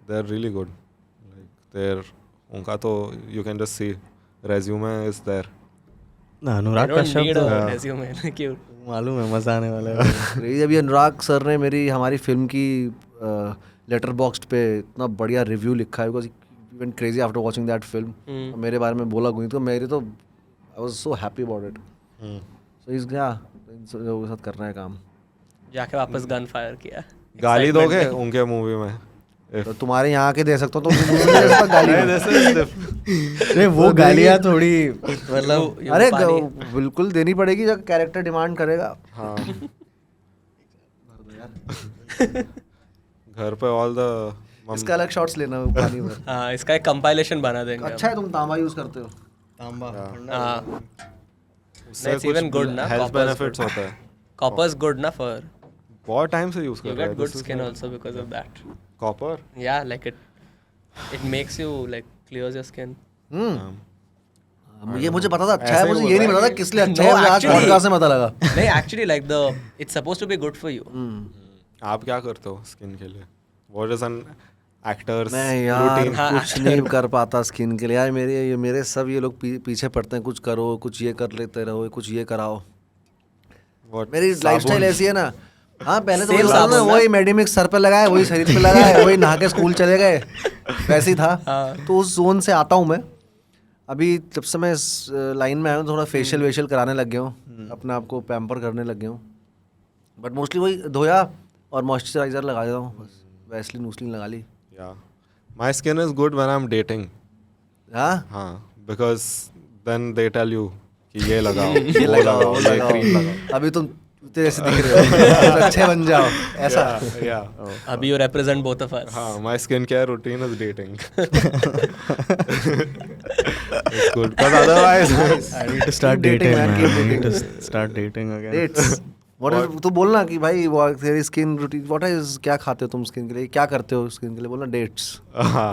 they're really good. Like they're उनका तो you can just see resume is there. ना I Anurag don't Kashyap need a तो resume. Cute. मालूम है मजा आने वाला है. क्रेजी अभी अनुराग सर ने मेरी हमारी फिल्म की लेटर बॉक्स पे इतना बढ़िया रिव्यू लिखा है because even crazy after watching that film मेरे बारे में बोला कोई तो मेरे तो I was so happy about it so इस गया इन लोगों के साथ करना है काम जाके वापस गन फायर किया. गाली दोगे उनके मूवी में? तो तुम्हारे यहाँ के दे सकता हूँ तो movie में दे सकता गाली अरे वो गालियाँ थोड़ी मतलब अरे बिल्कुल देनी पड़ेगी जब कैरेक्टर डिमांड करेगा हाँ. घर पे all the इसका अलग शॉट्स लेना है पानी में हाँ इसका एक compilation बना देंगे. अच्छा है तुम तांबा यूज करते हो हाँ. उससे It's even good ना, health copper's benefits होता है. Copper's good ना for. बहुत टाइम से यूज कर You रहा get है. good skin also because of that. Copper. Yeah, like it makes you like clears your skin. ये मुझे पता था अच्छा है ऐसे ही मुझे ये नहीं बोला पता था किस लिए अच्छा No, है मुझे आज actually- पॉडकास्ट से पता लगा नहीं actually like it's supposed to be good for you. आप क्या करते हो स्किन के लिए? What is an actor's मैं यार routine? हाँ, कुछ नहीं कर पाता स्किन के लिए यार मेरे सब ये लोग पीछे पड़ते हैं कुछ करो कुछ ये कर लेते रहो कुछ ये कराओ What? मेरी लाइफस्टाइल ऐसी है ना हाँ पहले तो Same वही था ना साबुन ना? वही मेडिमिक्स सर पे लगाया वही शरीर पे लगाया वही नहा के स्कूल चले गए वैसे ही था तो उस जोन से आता हूँ मैं अभी जब से मैं इस लाइन में आया हूँ थोड़ा फेशियल वेशियल कराने लग गया हूँ अपने आप को पैम्पर करने लग गया हूँ बट मोस्टली वही धोया और मॉइस्चराइजर लगा देता हूँ बस वैसलीन वूसलीन लगा ली Yeah. My skin is good when I'm dating. हाँ हाँ. Because then they tell you कि ये लगाओ, ये वो लगाओ लगाओ, ये क्रीम लगाओ. अभी तुम तेरे से दिख रहे हो अच्छे बन जाओ ऐसा Yeah. Abhi you represent both of us. हाँ. My skincare routine is dating. It's good. Because otherwise, I need to start Keep dating, dating, man, man. keep I need to dating. start dating again. Dates तू बोलना कि भाई तेरी skin routine what is क्या खाते हो तुम skin के लिए क्या करते हो स्किन के लिए बोलना डेट्स हाँ.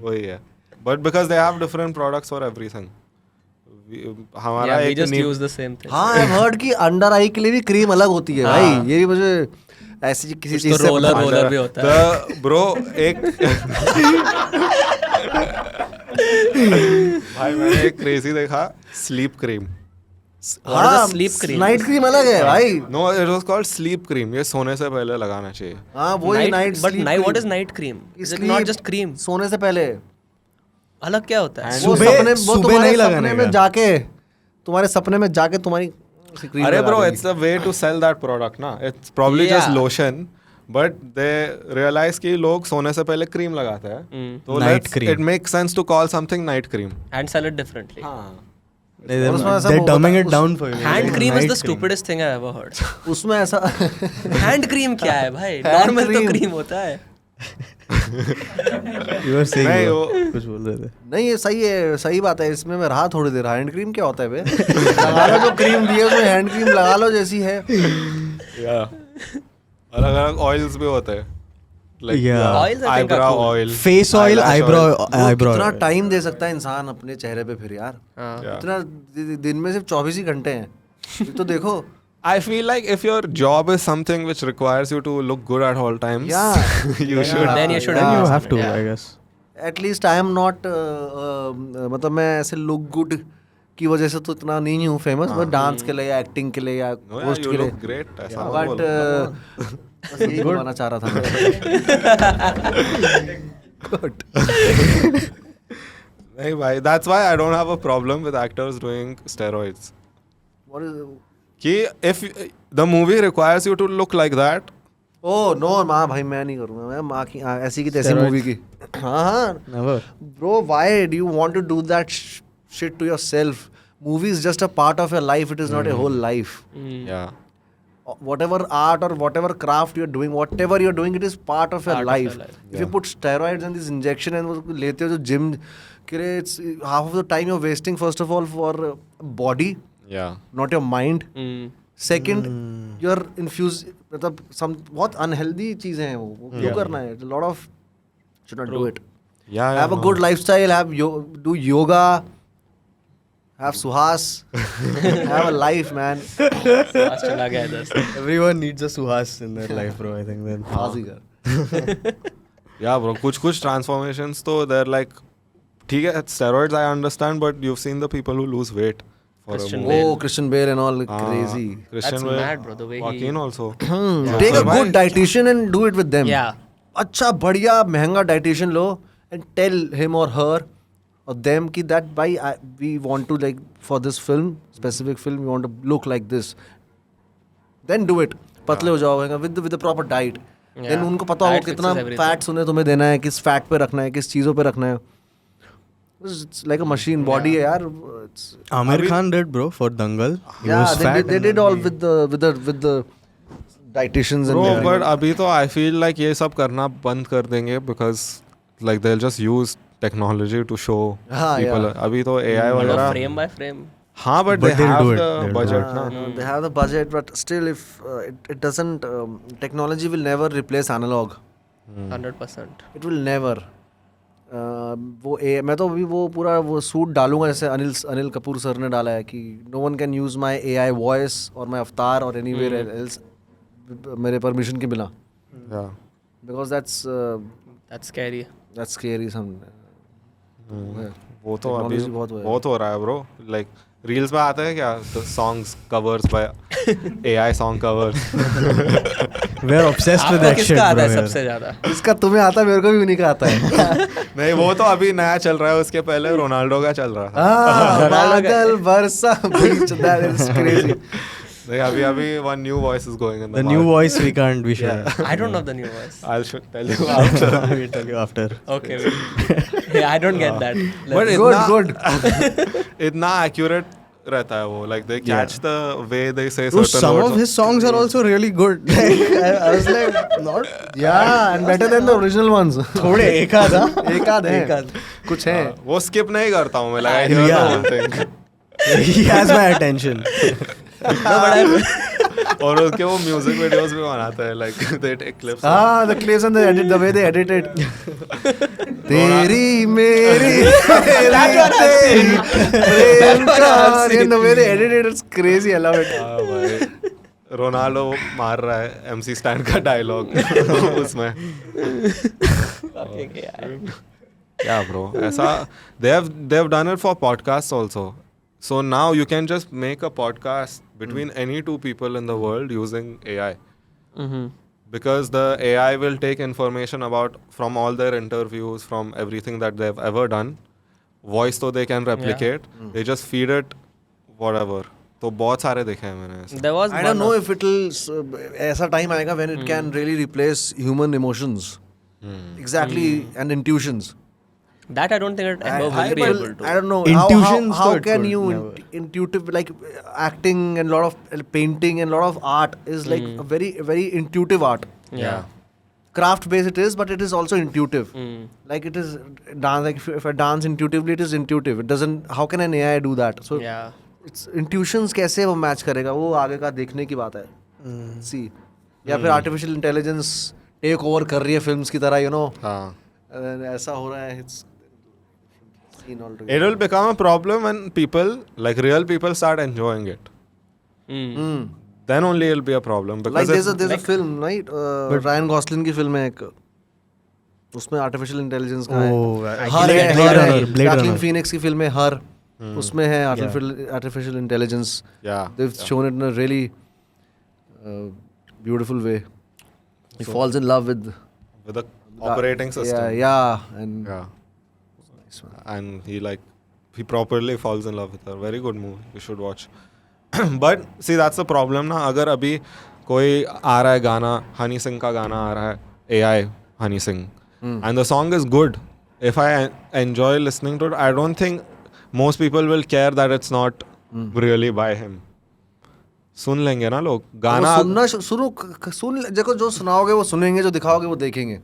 वही है. But because they have different products for everything. हमारा Yeah, we एक just use the same thing. हाँ आई हर्ड कि अंडर आई के लिए भी क्रीम अलग होती है भाई ये भी मुझे ऐसी किसी कुछ चीज तो से roller पता- roller भी होता है. The bro एक भाई मैंने एक क्रेजी देखा sleep cream. What is a sleep cream? Night cream अलग है भाई no it was called sleep cream. ये सोने से पहले लगाना चाहिए. हाँ वही night But night, what is night cream? Is it not just cream? सोने से पहले अलग क्या होता है? वो सुबह- सपने वो सुबह तुम्हारे नहीं सपने लगाने में का। जाके तुम्हारे सपने में जाके तुम्हारी cream अरे लगा ब्रो देगी। It's a way to sell that product ना. It's probably just Yeah. Lotion but they realise कि लोग सोने से पहले क्रीम लगाते हैं तो Night it cream. Make sense to call something night cream. And sell it differently. हाँ. They're dumbing it down for you. Hand Like cream is night the stupidest thing I've ever heard. उसमें ऐसा Hand cream क्या है भाई? Hand Normal तो cream. cream होता है. You were saying नहीं, वो कुछ बोल रहे थे. नहीं ये सही है, सही बात है. इसमें मैं रहा थोड़ी देर. हैंड क्रीम क्या होता है बे? लगा लो जो क्रीम दी है उसमें हैंड क्रीम लगा लो जैसी है. अलग अलग ऑयल्स भी होते हैं. Like Yeah. Oils I think are eyebrow cool. oil, Face oil, eyelash eyebrow, oil. eyebrow. कितना टाइम दे सकता है इंसान अपने चेहरे पे फिर यार. हाँ. Yeah. इतना दिन में सिर्फ 24 ही घंटे हैं. ये तो देखो. I feel like if your job is something which requires you to look good at all times, Yeah. you should. Then you should. Then you use have to, it, yeah. I guess. At least I am not मतलब मैं ऐसे look good की वजह से तो इतना नहीं हूँ फेमस. बट डांस के लिए या एक्टिंग के लिए या No, yeah, होस्ट you के लिए. look great. ऐसा बट बोल. बस यही बोलना चाह रहा था मैं. नहीं भाई, that's why I don't have a problem with actors doing steroids. What is कि if the movie requires you to look like that, oh no माँ भाई मैं नहीं करूँगा. मैं माँ की ऐसी की तैसी Steroids. मूवी की. हाँ Never. Bro why do you want to do that shit to yourself? Movie is just a part of your life. It is not a whole life. yeah, whatever art or whatever craft you're doing, whatever you're doing, it is part of your Part of life. your life. If you put steroids and this injection and वो लेते हो जो gym के लिए, it's half of the time you're wasting first of all for body, yeah. not your mind. Mm. Second, you're infused मतलब some बहुत unhealthy चीजें हैं वो क्यों करना है? A lot of should not do it. Yeah, Have a no. good lifestyle. Do yoga. Have Suhas. Have a life, man. Suhas चला गया इधर से. Everyone needs a Suhas in their life, bro. I think then. Baazigar. Yeah, bro. कुछ transformations तो they're like, ठीक है, steroids I understand, but you've seen the people who lose weight for Christian a movie. Oh, Christian Bale and all crazy. Christian That's Bale, mad, bro, the way he- Joaquin also. Take a good dietitian and do it with them. Yeah. अच्छा बढ़िया महंगा dietitian low and tell him or her or them कि that we want to like for this film specific film we want to look like this. Then do it. पतले हो जाओ with the proper diet. Then Yeah. उनको पता हो Diet कितना fixes everything. fats उन्हें तुम्हें देना है, किस fat पे रखना है, किस चीज़ों पे रखना है. It's like a machine body है यार. It's, Amir Khan did, bro, for Dangal. He yeah, was they fat. did, they did all with the dietitians and Bro, everything. but अभी तो I feel like ये सब करना बंद कर देंगे because like they'll just use technology to show हाँ, people. yeah. अभी तो AI मतलब वगैरह. frame by frame. हाँ, but But they they'll have do it. the They'll do budget ना. They have the budget, but still, if it doesn't, technology will never replace analog. 100%. It will never. वो मैं तो अभी वो पूरा वो suit डालूंगा जैसे अनिल कपूर सर ने डाला है कि no one can use my AI voice or my avatar or anywhere else मेरे परमिशन के बिना. Yeah. Because That's scary. that's scary. वो तो अभी Technology बहुत वो है. बहुत हो रहा है bro. Like reels में आता है क्या? The songs covers by AI song covers. We're obsessed with आपको that shit, किसका आता bro. है here. सबसे ज्यादा? इसका तुम्हें आता है, मेरे को भी उन्हीं का आता है. नहीं, वो तो अभी नया चल रहा है. उसके पहले रोनाल्डो का चल रहा था. बादल बरसा बीच. That is crazy. नहीं, अभी one new voice is going in the The new voice we can't be sure. I don't know the new voice. I'll tell you after. We'll tell you after. Okay. Wait. Yeah, I don't get that. But Good. इतना accurate रहता है वो. Like they catch the way they say Bro, certain some words. of his songs are also really good. Like, I was like, not. Yeah, and better than the original ones. थोड़े एक आध एक आध है. कुछ है. वो skip नहीं करता हूँ मैं. Like I hear the Yeah. whole thing. He has my attention. और उसके वो म्यूजिक वीडियोस भी बनाते हैं. Like they take clips. Ah, the clips and the way they edit it. तेरी मेरी तेरी प्रेम कहानी. And the way they edit it, it's crazy. I love it. हाँ भाई. रोनाल्डो मार रहा है MC स्टैंड का डायलॉग उसमें. क्या ब्रो ऐसा they've done it for podcasts also. So now you can just make a podcast between any two people in the world using AI. Because the AI will take information from all their interviews, from everything that they've ever done. Voice तो they can replicate. They just feed it whatever. तो बहुत सारे देखे हैं मैंने ऐसे. There was I don't know if it'll ऐसा time आएगा when it can really replace human emotions. Exactly, and intuitions. That I don't think it ever will be able to. I don't know. Intuitions How तो it can could you never. intuitive, like acting and lot of painting and lot of art is like a very very intuitive art. Yeah. Craft based it is, but it is also intuitive. Like it is dance. Like if I dance intuitively, it is intuitive. It doesn't. How can an AI do that? So Yeah. it's intuitions कैसे वो match करेगा, वो आगे का देखने की बात है. See, या फिर artificial intelligence टेक ओवर कर रही है फिल्म्स की तरह, you know. हाँ. ऐसा हो रहा है. It's seen altogether. It will become a problem when people, like real people, start enjoying it. Then only it'll be a problem. Like Because there's a film, right? Ryan Gosling की film है एक, उसमें artificial intelligence का है. हर है, Blade हर है. Runner, Blade Joaquin Runner. Phoenix की film है हर, उसमें है artificial intelligence. Yeah. They've shown it in a really beautiful way. He falls in love with with the operating system. Yeah, and Yeah. And he properly falls in love with her. Very good movie. You should watch. But see, that's the problem ना. अगर अभी कोई आ रहा है गाना, हनी सिंह का गाना आ रहा है, AI Honey Singh, and the song is good. If I enjoy listening to it, I don't think most people will care that it's not really by him. सुन लेंगे ना लोग गाना. सुन देखो, जो सुनाओगे वो सुनेंगे, जो दिखाओगे वो देखेंगे.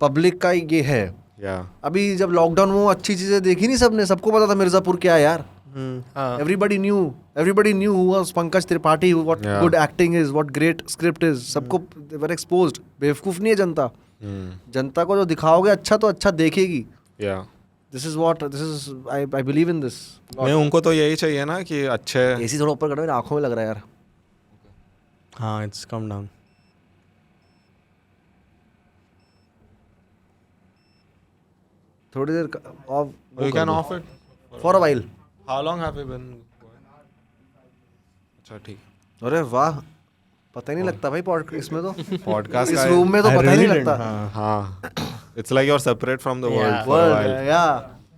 पब्लिक का ये है. Yeah. अभी जब लॉकडाउन में वो अच्छी चीजें देखी नहीं सबने, सबको पता था मिर्जापुर क्या है यार. Everybody knew who was Pankaj Tripathi, what good acting is, what great script is. सबको they were exposed. बेवकूफ नहीं है जनता. जनता को जो दिखाओगे अच्छा तो अच्छा देखेगी. Yeah. This is I believe in this. नहीं, उनको तो यही चाहिए ना कि अच्छे. एसी थोड़ा ऊपर कर, मेरी आंखों में लग रहा है यार. हाँ, it's come down. थोड़ी देर of. You can off it. For a while. How long have you been going? अच्छा ठीक. अरे वाह, पता ही नहीं लगता भाई पॉडकास्ट में तो. Podcast इस का रूम में तो I पता ही नहीं really लगता. didn't, हाँ. It's like you're separate from the world for a World, while. yeah.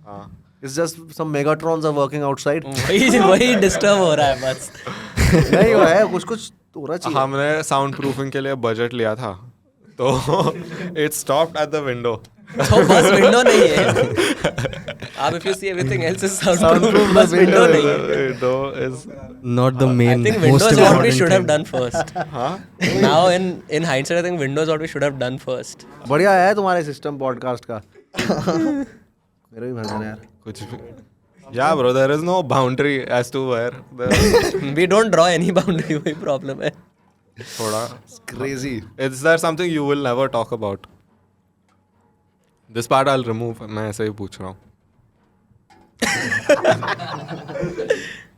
हाँ. It's just some Megatrons are working outside. वही डिस्टर्ब हो रहा है बस. नहीं हुआ है, कुछ हो रहा चाहिए. हमने साउंड प्रूफिंग के लिए बजट लिया था, तो it stopped at the window. तो बस विंडो नहीं है. अब if you see everything else is soundproof, बस विंडो नहीं है. Window is. Not the I main, think most Windows is what we important should have thing. done first. Now in hindsight, I think Windows is what we should have done first. बढ़िया है तुम्हारे system podcast का. मेरे भी भर देना यार. कुछ भी. Yeah, bro, there is no boundary as to where the We don't draw any boundary. वही problem है. थोड़ा. Crazy. Is there something you will never talk about? This part I'll remove. मैं ऐसे ही पूछ रहा हूँ.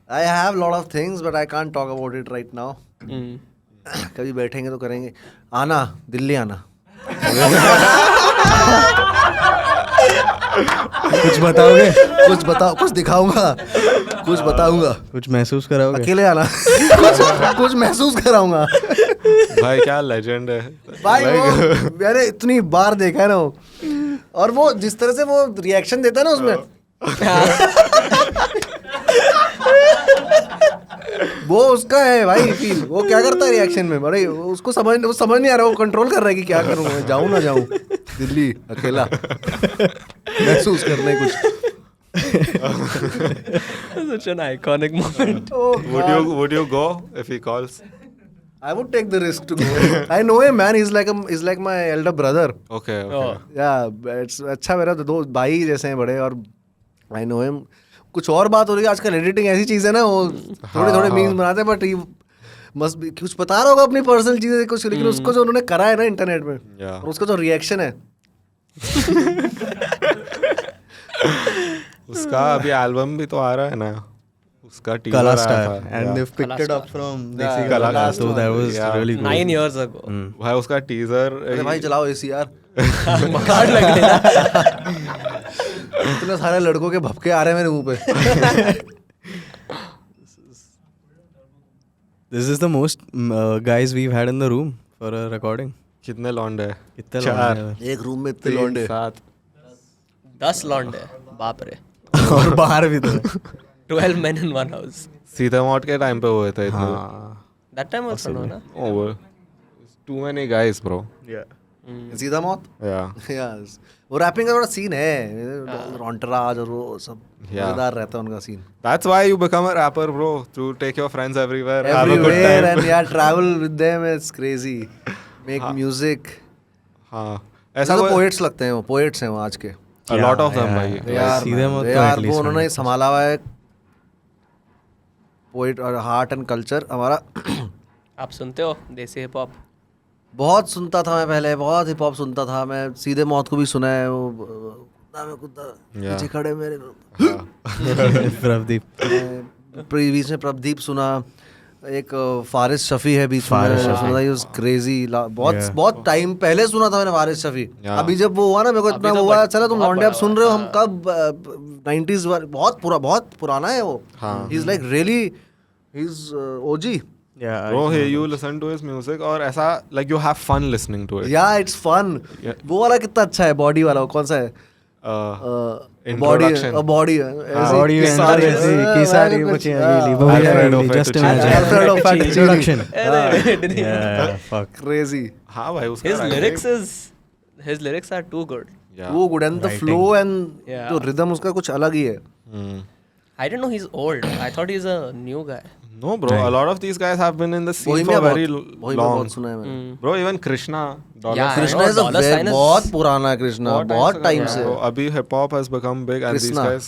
I have lot of things but I can't talk about it right now. कभी बैठेंगे तो करेंगे. आना दिल्ली आना. कुछ बताओगे? कुछ बताओ, कुछ दिखाऊंगा, कुछ बताऊंगा. कुछ महसूस कराओगे? अकेले आना. कुछ महसूस कराऊंगा. भाई क्या लेजेंड है. भाई वो मैंने इतनी बार देखा है ना वो, और वो जिस तरह से वो रिएक्शन देता है ना उसमें, वो उसका है भाई फील. वो क्या करता है रिएक्शन में, बड़े उसको समझ नहीं आ रहा, वो कंट्रोल कर रहा है कि क्या करूँ मैं, जाऊँ ना जाऊँ दिल्ली अकेला महसूस करने कुछ. Such an iconic moment. Would you go if he calls? I would take the risk to go. I know him, man. He's like my elder brother. Okay. Yeah, it's अच्छा, मेरा तो दो भाई जैसे हैं बड़े, और I know him. कुछ और बात हो रही है आजकल. एडिटिंग ऐसी चीज है ना, वो थोड़े मीम्स बनाते हैं, बट ये मस्ट भी कुछ बता रहा होगा अपनी पर्सनल चीजें कुछ, लेकिन उसको जो उन्होंने करा है ना इंटरनेट में, और उसका जो रिएक्शन है. उसका अभी एल्बम भी तो आ रहा है ना, उसका टीजर Kala आया Star, था. and they've picked it up from Yeah, Kala Kala Star, so that was really good. 9 years ago. भाई उसका टीजर. अरे भाई चलाओ एसी यार. कार्ड लग गया. इतने सारे लड़कों के भपके आ रहे हैं मेरे मुंह पे. This is the most guys we've had in the room for a recording. कितने लौंडे हैं? कितने चार. लोग हैं? एक रूम में इतने लौंडे. 10 लॉन्डे. बाप रे. और बाहर भी तो. 12 men in one house. सीधे मौत के टाइम पे हुए थे इतने. That time also no, na? Oh, too many guys, bro. Yeah. सीधा मौत. Yeah. Yes. वो रैपिंग का थोड़ा सीन है, रॉन्टराज और वो सब मजेदार रहता है उनका scene. That's why you become a rapper, bro. To take your friends everywhere, have a good Everywhere time. and yeah, travel with them, it's crazy. Make music. हाँ. ऐसा ऐसा तो कोई पोएट्स लगते हैं वो, पोएट्स हैं वो आज के. a lot of them, भाई. यार सीधे मौत तो यार at least वो उन्होंने 100%. संभाला हुआ है पोएट और हार्ट एंड कल्चर हमारा. आप सुनते हो देसी हिप हॉप? बहुत सुनता था मैं पहले, बहुत हिप हॉप सुनता था मैं. सीधे मौत को भी सुना है, वो कुत्ता में कुत्ता पीछे खड़े मेरे. प्रदीप. बीच में प्रदीप सुना, एक फारिस शफी है बीच में सुना था. Was crazy. बहुत टाइम पहले सुना था मैंने फारिस शफी. अभी जब वो हुआ ना मेरे को इतना वो हुआ, चला तुम लौंडे आप सुन रहे हो, हम कब 90s बहुत पुराना है वो. He is like really, he is OG. Yeah. Bro, hey, you listen to his music और ऐसा like you have fun listening to it. Yeah, it's fun. वो वाला कितना अच्छा है, बॉडी वाला. वो कौन सा है? Introduction. बॉडी Body and की सारी बची अकेली Babli just imagine. Alfred of Fettuccine. Introduction. अरे Yeah, fuck. Crazy. हाँ भाई उसका his lyrics are too good. Yeah. वो good and the flow and Yeah. तो rhythm उसका कुछ अलग ही है. I didn't know he's old. I thought he's a new guy. No, bro. A lot of these guys have been in the scene वही for में very बहुत long. सुना है मैंने. Bro, even Krishna. Dollar Yeah, Sign. Krishna is Dollar Sign is- बहुत पुराना है. कृष्णा बहुत टाइम से. Bro, अभी hip hop has become big and these Krishna. guys.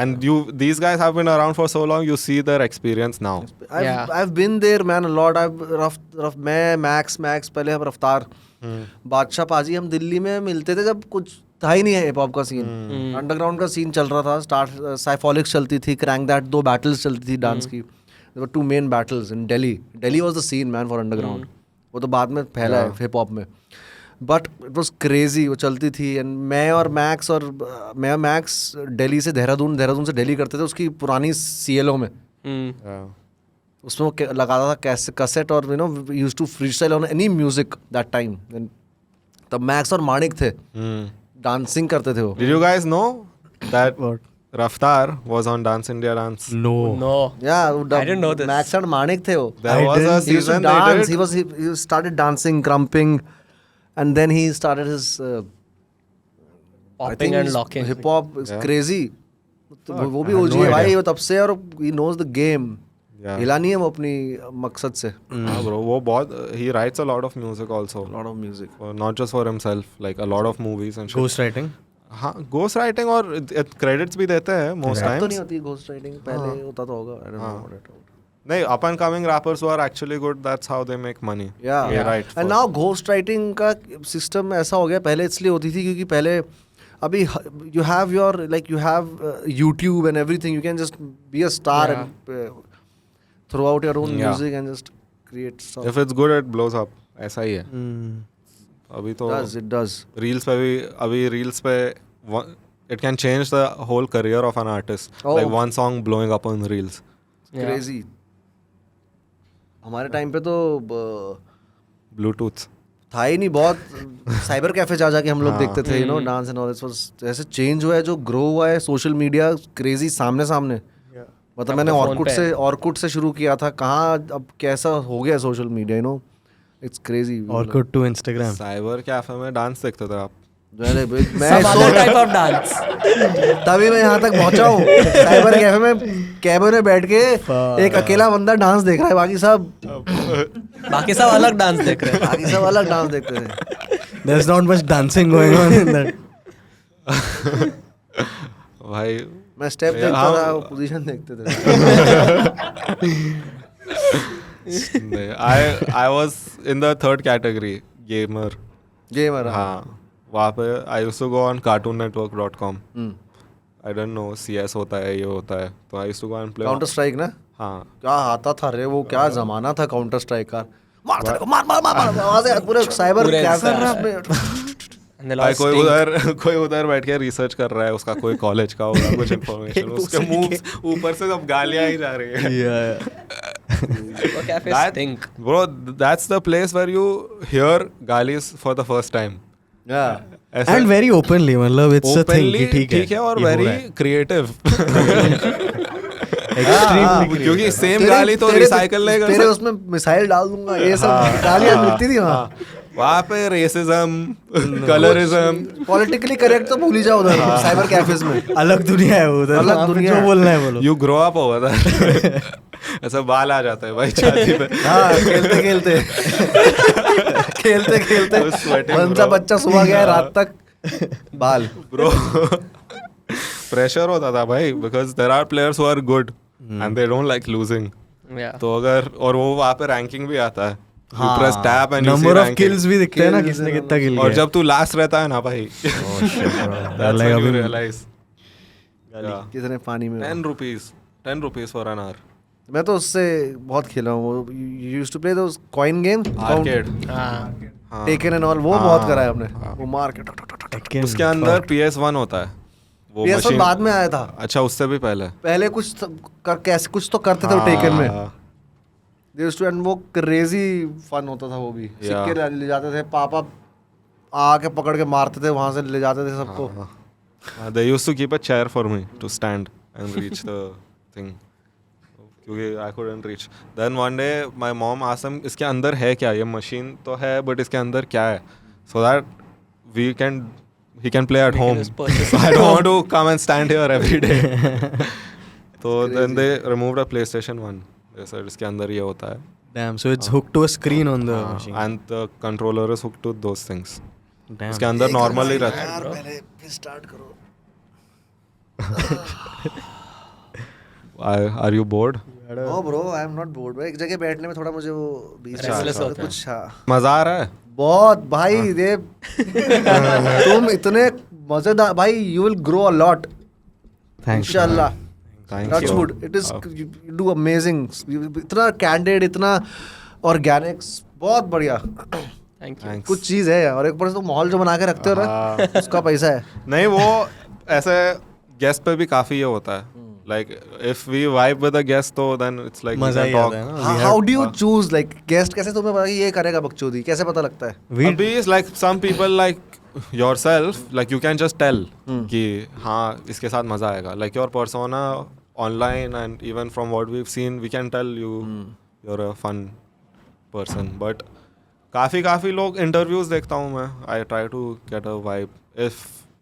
And these guys have been around for so long. You see their experience now. I've been there man a lot. मैं max पहले हम रफ्तार बादशाह पाजी हम दिल्ली में मिलते थे जब कुछ था ही नहीं है हिप हॉप का सीन. अंडरग्राउंड का सीन चल रहा था. स्टार्ट साइफोलिक्स चलती थी, क्रैंक दैट 2 बैटल्स चलती थी डांस की. There were 2 main battles in Delhi. Delhi was the scene man for underground. वो तो बाद में फैला है हिप हॉप में. But it was crazy. वो चलती थी and मैं और मैक्स दिल्ली से देहरादून से दिल्ली करते थे उसकी पुरानी CLO में. Yeah. उसमें वो लगाता था कैसेट और used to freestyle on any music that time. तब मैक्स और माणिक थे, डांसिंग करते थे वो. Did you guys know that What? Raftar was on Dance India Dance? No. Yeah, I didn't know this. Max और माणिक थे वो. There was a He used to season they dance. did. He started dancing, crumping, and then he started his Popping and locking. Hip hop is Yeah. crazy. तो वो भी I had OG no है भाई idea. वो तब से. और he knows the game. Yeah. हिला नहीं है वो अपनी मकसद से. हाँ bro, वो बहुत he writes a lot of music also. A lot of music. Not just for himself, like a lot of movies and shit. Ghostwriting. हाँ, ghost writing और credits भी देते हैं most Rap तो times. नहीं होती घोस्ट राइटिंग, पहले होता तो होगा. I don't know what it was. नहीं, up and coming rappers who are actually good, that's how they make money. Yeah. They write And for- now ghost writing का system ऐसा हो गया. पहले इसलिए होती थी क्योंकि पहले अभी you have your you have YouTube and everything. You can just be a star and throw out your own Yeah. music and just create stuff. If it's good, it blows up. ऐसा ही है. अभी तो It does. Reels पे भी अभी reels पे it can change the whole career of an artist. Oh. Like one song blowing up on reels. Crazy. हमारे time पे तो Bluetooth. था ही नहीं. बहुत साइबर कैफे जा जाके हम लोग देखते थे डांस एंड ऑल दिस. ऐसे चेंज हुआ है, जो ग्रो हुआ है सोशल मीडिया. क्रेजी सामने मतलब मैंने ऑर्कुट से शुरू किया था. कहाँ अब कैसा हो गया social media. It's crazy. Orkut to Instagram. Cyber cafe में डांस देखते थे आप? मैं Some other type of dance. तभी मैं यहाँ तक पहुँचा हूँ. साइबर कैफे में कैबिन में बैठ के एक अकेला बंदा डांस देख रहा है, बाकी सब अलग डांस देख रहे हैं. बाकी सब अलग डांस देखते थे. There's not much dancing going on in that. भाई मैं स्टेप देखता था, वो पोजीशन देखते थे. I was in the third category, gamer. हाँ, वहाँ पे I used to go on cartoonnetwork.com. I don't know, CS होता है, ये होता है, तो I used to go and play. Counter strike ना. हाँ. क्या आता था रे वो, क्या जमाना था काउंटर स्ट्राइक का. मार आवाज़ पूरे साइबर कैफे में. भाई कोई उधर बैठ के रिसर्च कर रहा है, उसका कोई कॉलेज का होगा कुछ इन्फॉर्मेशन, उसके मूव्स ऊपर से सब गालियां ही जा रही है. वो cafe stink. Bro, that's the place where you hear galis for the first time. Yeah. And very openly, मतलब it's a thing कि ठीक है और very creative. extremely क्योंकि सेम गाली तो रिसाइकल नहीं कर तेरे सकते. उसमें मिसाइल डाल दूंगा, ये सब गालियां मिलती थी वहाँ. वहाँ पे रेसिज्म, कलरिज्म, पॉलिटिकली करेक्ट तो भूल ही जाओ उधर साइबर कैफेज में। अलग दुनिया है वो उधर, अलग वहाँ पे दुनिया जो है। बोलना है बोलो। You grow up over that. ऐसा बाल आ जाता है भाई छाती पे। हाँ खेलते खेलते खेलते खेलते Sweating, कौन सा bro. बच्चा सुबह गया रात तक बाल। ब्रो प्रेशर होता था भाई, because there are players who are good and they don't like losing. Yeah. तो अगर और वो वहाँ पे रैंकिंग भी आता है, यू हाँ, press tab and you see number of ranking, kills भी दिखते हैं ना, Kills किसने and कितना किल और किया। जब तू लास्ट रहता है ना भाई, Oh shit, bro. that's Like when you अभी realize. Yeah. कितने पानी में 10 rupees for an hour. मैं तो उससे बहुत खेला हूँ। वो used to play those coin game Arcade. हाँ. टेकन एंड ऑल, वो बहुत करा है हमने। वो मार के Tekken, उसके अंदर PS1 होता है, वो PS1 machine- बाद में आया था। अच्छा उससे भी पहले। पहले कैसे कुछ तो करते थे टेकन में। हाँ, They used to, and वो क्रेजी फन होता था वो भी। सिक्के ले जाते थे, पापा आके पकड़ के मारते थे, वहां से ले जाते थे सबको। they used to keep a chair for me to stand and reach the thing, क्योंकि I couldn't reach. Then one day my mom asked him, इसके अंदर है क्या, ये मशीन तो है बट इसके अंदर क्या है, so that he can play at home. just purchase So I don't want to come and stand here every day. So then they removed a PlayStation 1. They said इसके अंदर ये होता है. Damn, so it's hooked to a screen on the machine. And the controller is hooked to those things. Damn. उसके अंदर normal ही रहता है. यार पहले स्टार्ट करो। Are you bored? No bro, I am not bored. एक जगह बैठने में थोड़ा मुझे वो बीच Restless में होता है। कुछ हाँ मजा आ रहा है? बहुत भाई। ये तुम इतने मजेदार भाई, you will grow a lot Thanks. इंशाल्लाह। Thank Touch you. wood. It is you do amazing. इतना कैंडिड, इतना ऑर्गेनिक, बहुत बढ़िया। Thank you. Thanks. कुछ चीज है। और एक ऊपर से तो माहौल जो बना के रखते हो ना, उसका पैसा है। नहीं वो ऐसे गेस्ट पे भी काफी ये होता है, like if we vibe with a guest तो देन इट्स लाइक मजा ही आता है ना। How do you choose like guest? कैसे तुम्हें पता कि ये करेगा बकचोदी? कैसे पता लगता है? अभी is like some people like yourself, like you can just tell कि हाँ इसके साथ मजा आएगा, like your persona online and even from what we have seen we can tell you are a fun person. But काफ़ी लोग interviews देखता हूँ मैं, I try to get a vibe if,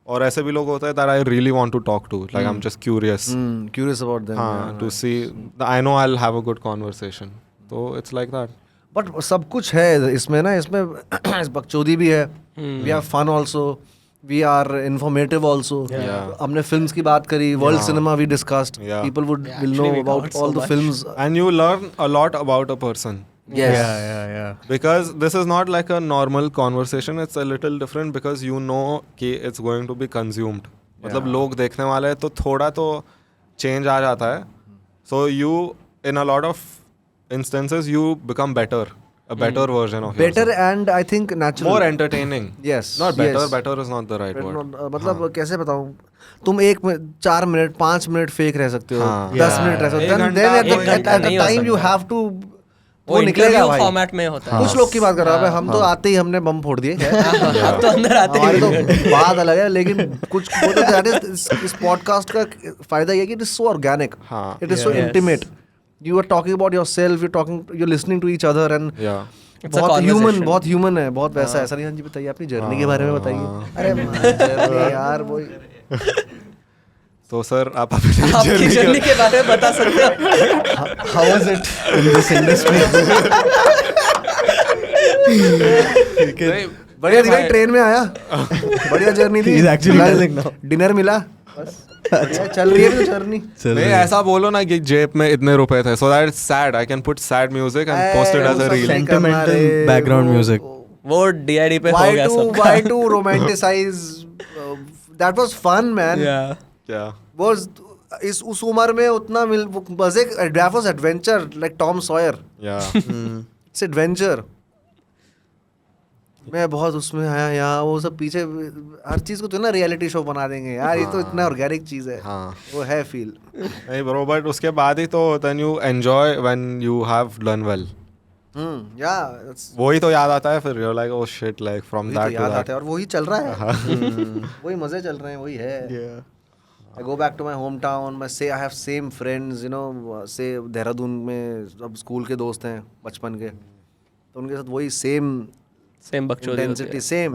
और ऐसे भी लोग होते हैं that I really want to talk to, like I am just curious, curious about them. हाँ, to see I know I will have a good conversation, तो it's like that. But सब कुछ है इसमें ना, इसमें बकचोदी भी है, we have fun also, we are informative also. हमने फिल्म्स की बात करी, world cinema we discussed, Yeah. People would will actually know we about covered so all the much. Films. And you learn a lot about a person. Yes. Yeah. Because this is not like a normal conversation, it's a little different because you know कि it's going to be consumed. मतलब लोग देखने वाले हैं तो थोड़ा तो change आ जाता है. So you, in a lot of instances, you become better, a better version of Better yourself. and I think natural. More entertaining. Yes. Not better, yes. better is not the right Better word. not- मतलब कैसे बताऊं, तुम 4 minute 5 minute fake रह सकते हो, हाँ. 10 minute रह सकते एक हो, घंटा, then एक घंटा at the नहीं हो time you सकता। have to, वो वो निकलेगा इंटरव्यू भाई। फॉर्मेट में होता है। कुछ लोग की बात कर रहा हूँ, हम तो आते ही हमने बम फोड़ दिए। अब तो अंदर आते हमारी ही तो बात अलग है, लेकिन कुछ वो तो that is, इस पॉडकास्ट का फायदा ये है कि इट इज सो ऑर्गेनिक, हाँ. It is so Yes. Intimate, you are talking about yourself, you are listening to each other and Yeah. It's a बहुत ह्यूमन, conversation. बहुत ह्यूमन है, बहुत वैसा है। सर जी बताइए अपनी जर्नी के बारे में बताइए। अरे जर्नी यार वो तो सर आप अपनी आपकी journey जर्नी के बारे में बता सकते हो? How was it in this industry? नहीं, बढ़िया थी भाई, ट्रेन में आया, बढ़िया जर्नी थी। He's actually telling now. Dinner मिला, बस बढ़िया चल रही है जर्नी। नहीं ऐसा बोलो ना कि जेब में इतने रुपए थे, so that it's sad. I can put sad music and post it as a reel. Sentimental background music. वो DID पे हो Why गया to सबका। why to romanticize? That was fun, man. Yeah. Yeah. Was उस उम्र में उतना मजे, that was adventure like Tom Sawyer. Yeah. It's adventure. मैं बहुत उसमें आया यहाँ, वो सब पीछे हर चीज को तो ना रियलिटी शो बना देंगे यार, ये तो इतना ऑर्गेनिक चीज है। हाँ. वो है फील। नहीं ब्रो, बट उसके बाद ही तो then you enjoy when you have done well. या वही तो याद आता है फिर, you're like oh shit, like from वही तो that to याद that. आता है और वही चल रहा है। वही मजे चल रहे हैं, वही है। I go back to my hometown, I have same friends, you know, say Dehradun में अब स्कूल के दोस्त हैं बचपन के, तो उनके साथ वही सेम सेम बकचोदी होती इंटेंसिटी है। सेम।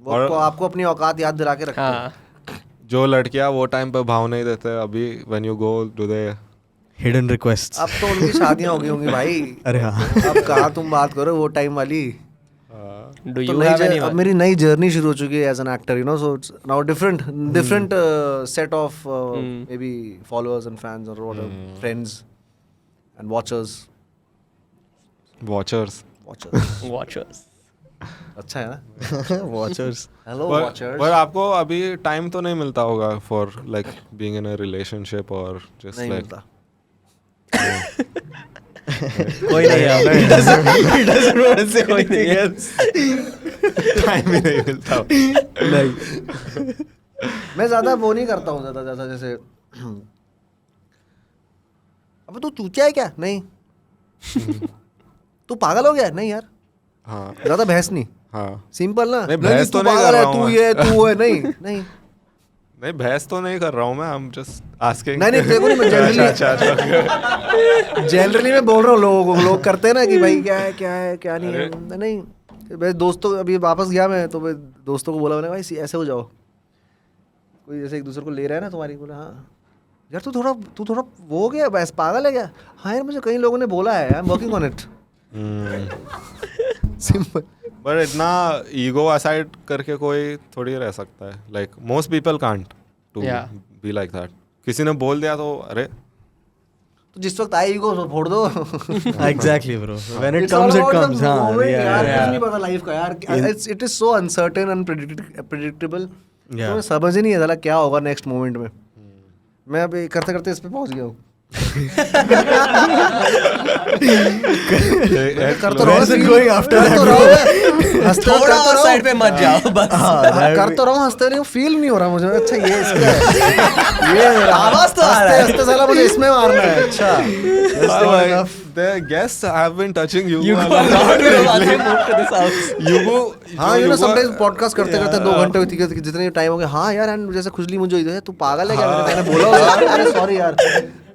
वो आपको अपनी औकात याद दिला के रखते हैं। हाँ जो लड़कियां वो टाइम पे भाव नहीं देते, अभी when you go do they hidden request. अब तो उनकी शादियां हो गई होंगी भाई। अरे हाँ। अब कहाँ तुम बात करो वो टाइम वाली। डू तो यू हैव अब एनीवन? मेरी नई जर्नी शुरू हो चुकी है as an actor, you know, so it's now different set of maybe followers and fans और friends and watchers. watchers? Watchers अच्छा है ना? वॉचर्स। हेलो पर वॉचर्स। आपको अभी टाइम तो नहीं मिलता होगा for like being in a relationship और जस्ट नहीं लाइक मिलता। कोई नहीं है कोई नहीं है। टाइम ही नहीं मिलता। मैं ज्यादा वो नहीं करता हूँ ज्यादा ज्यादा, जैसे अब तू चूतिया है क्या? नहीं। तू पागल हो गया? नहीं यार। हाँ ज्यादा बहस नहीं, हाँ। सिंपल ना। नहीं, बहस तू तो नहीं पागल कर है, रहा हूँ तू मैं। ये तू है। नहीं नहीं नहीं बहस तो नहीं कर रहा हूँ मैं, I'm just asking. नहीं देखो नहीं, मैं जनरली मैं बोल रहा हूँ लोगों को। लोग करते हैं ना कि भाई क्या है क्या नहीं है। नहीं भाई, दोस्तों अभी वापस गया मैं तो मैं दोस्तों को बोला, मैंने भाई ऐसे हो जाओ, कोई जैसे एक दूसरे को ले रहा है ना तुम्हारी, बोला हाँ यार तू थोड़ा वो हो गया, बस पागल है क्या? हाँ यार मुझे कई लोगों ने बोला है, I am working on it. Simple. But इतना ईगो असाइड करके कोई थोड़ी रह सकता है, like most people can't to Yeah. Be like that. किसी ने बोल दिया तो अरे तो जिस वक्त आएगी को फोड़ दो। Exactly bro, when it It's all comes it about the comes. हाँ moment, yeah, यार yeah. कुछ नहीं पता लाइफ का यार। It is so uncertain and predictable. Yeah. तो समझ ही नहीं आता क्या होगा नेक्स्ट मोमेंट में। मैं अभी करते करते इस पे पहुंच गया हूँ। कर तो रहा Where's it going after that, bro? थोड़ा और साइड पे मत जाओ बस। कर तो रहा हूँ, हंसते नहीं हूँ, फील नहीं हो रहा मुझे। अच्छा ये इसका है, ये आवाज तो आ रहा है। हंसते साला मुझे इसमें मारना है। अच्छा The guests have been touching you. You go around with a move to this house. हाँ यू नो समटाइम्स पॉडकास्ट करते करते 2 घंटे होती है, जितने टाइम हो गया। हाँ यार एंड जैसे खुजली मुझे हुई है, तू पागल है क्या? मैंने बोला होगा, अरे सॉरी यार।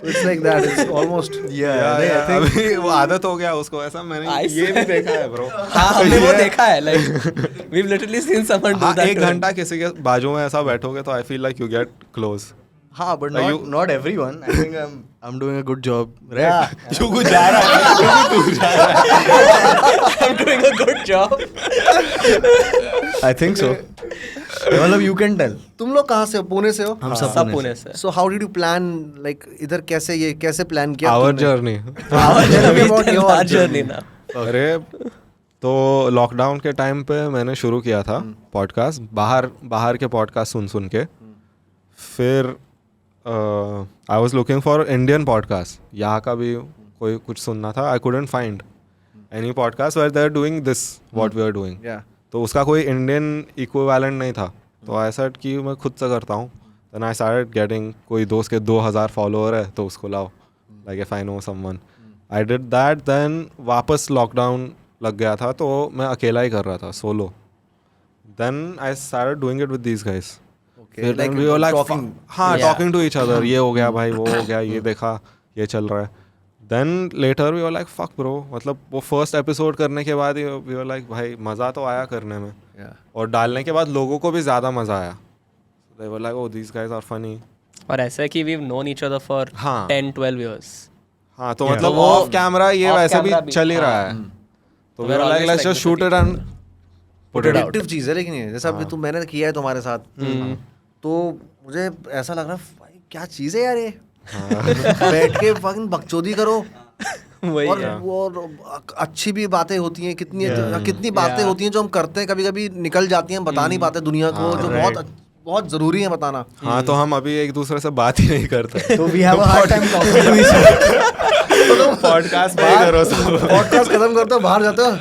It's like that, it's almost. अभी वो आदत हो गया उसको ऐसा। मैंने ये भी देखा है ब्रो। हाँ हमने वो देखा है, like we've literally seen someone do that. एक घंटा किसी के बाजू में ऐसा बैठोगे तो I feel like you get close. हाँ, but not everyone. I think I'm doing a good job, right? Yeah. तू कुछ जा रहा है। I'm doing a good job. I think so. मतलब you can tell. तुम लोग कहाँ से हो? पुणे से हो? हम सब पुणे से। So how did you plan, like इधर कैसे प्लान किया? Our journey. Our journey ना। अरे तो लॉकडाउन के टाइम पे मैंने शुरू किया था पॉडकास्ट, बाहर के पॉडकास्ट सुन के। फिर I was looking for Indian podcast, यहाँ का भी कोई कुछ सुनना था। I couldn't find any podcast where they are doing this what we are doing. तो उसका कोई इंडियन इक्विवेलेंट नहीं था, तो आई सेड कि मैं खुद से करता हूँ। देन आई स्टार्टेड गेटिंग, कोई दोस्त के 2000 फॉलोअर है तो उसको लाओ, like if I know someone. I did that. Then वापस लॉकडाउन लग गया था तो मैं अकेला ही कर रहा था, solo. Then I started doing it with these guys. Talking to each other, ये हो गया भाई, वो हो गया, ये देखा, ये चल रहा है। Then later we were like fuck bro, मतलब वो फर्स्ट एपिसोड करने के बाद वी वर लाइक भाई मज़ा तो आया करने में, और डालने के बाद लोगों को भी ज़्यादा मज़ा आया। They were like oh these guys are funny. और ऐसा है कि we've known each other for 10-12 years. हाँ तो मतलब ऑफ कैमरा ये वैसे भी चल ही रहा है, तो we were like let's just shoot it and put it out. चीज़ है लेकिन ये जैसा अभी तुम मैंने किया है तुम्हारे साथ, तो मुझे ऐसा लग रहा है भाई क्या चीज़ है यार ये। बैठ के फकिंग बकचोदी करो और अच्छी भी बातें होती हैं, कितनी बातें होती हैं जो हम करते हैं, कभी कभी निकल जाती हैं, बता नहीं पाते दुनिया को, जो बहुत जरूरी है बताना। हाँ तो हम अभी एक दूसरे से बात ही नहीं करते, तो we have a hard time talking to each other. Podcast में ही करो सब। पॉडकास्ट खत्म करते हो, बाहर जाते हो,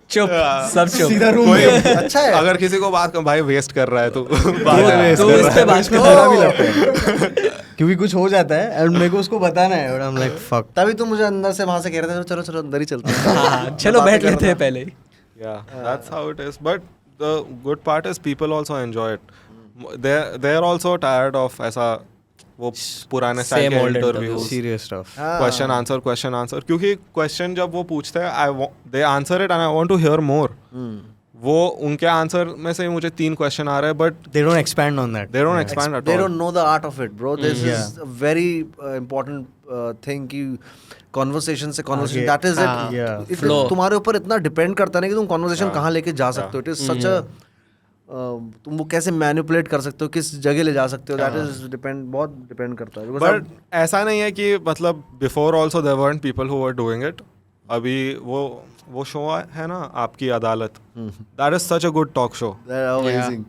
चुप, सब चुप। सीधा रूम कोई में। अच्छा है। अगर किसी को बात कर भाई वेस्ट कर रहा है तो तो इस पे बात उसको बुरा भी लगता है क्योंकि कुछ हो जाता है एंड मेरे को उसको बताना है और आई एम लाइक फक। तभी तुम मुझे अंदर से वहां से कह रहे थे चलो चलो अंदर ही चलते हैं। हाँ चलो बैठ लेते हैं पहले। Yeah, that's how it is. But the good part is people also enjoy it. They're also tired of ऐसा वो पुराने स्टाइल Same के old interviews, serious stuff, question answer, क्योंकि क्वेश्चन जब वो पूछते हैं they answer it and I want to hear more. वो उनके आंसर में से मुझे 3 क्वेश्चन आ रहे हैं, but They don't expand on that. they don't expand at They all. don't know the art of it, bro. This Yeah. is a very important thing कि conversation से conversation. आगे, That is हाँ, it. yeah. It Flow. तुम्हारे ऊपर इतना depend करता है ना कि तुम conversation Yeah. कहाँ लेके जा सकते हो. It is such a तुम वो कैसे मैनिपुलेट कर सकते हो, किस जगह ले जा सकते हो, दैट इज डिपेंड, बहुत डिपेंड करता है. बट ऐसा नहीं है कि मतलब before also there weren't people who were doing it. अभी वो शो है ना आपकी अदालत, that is such a good talk show. Amazing.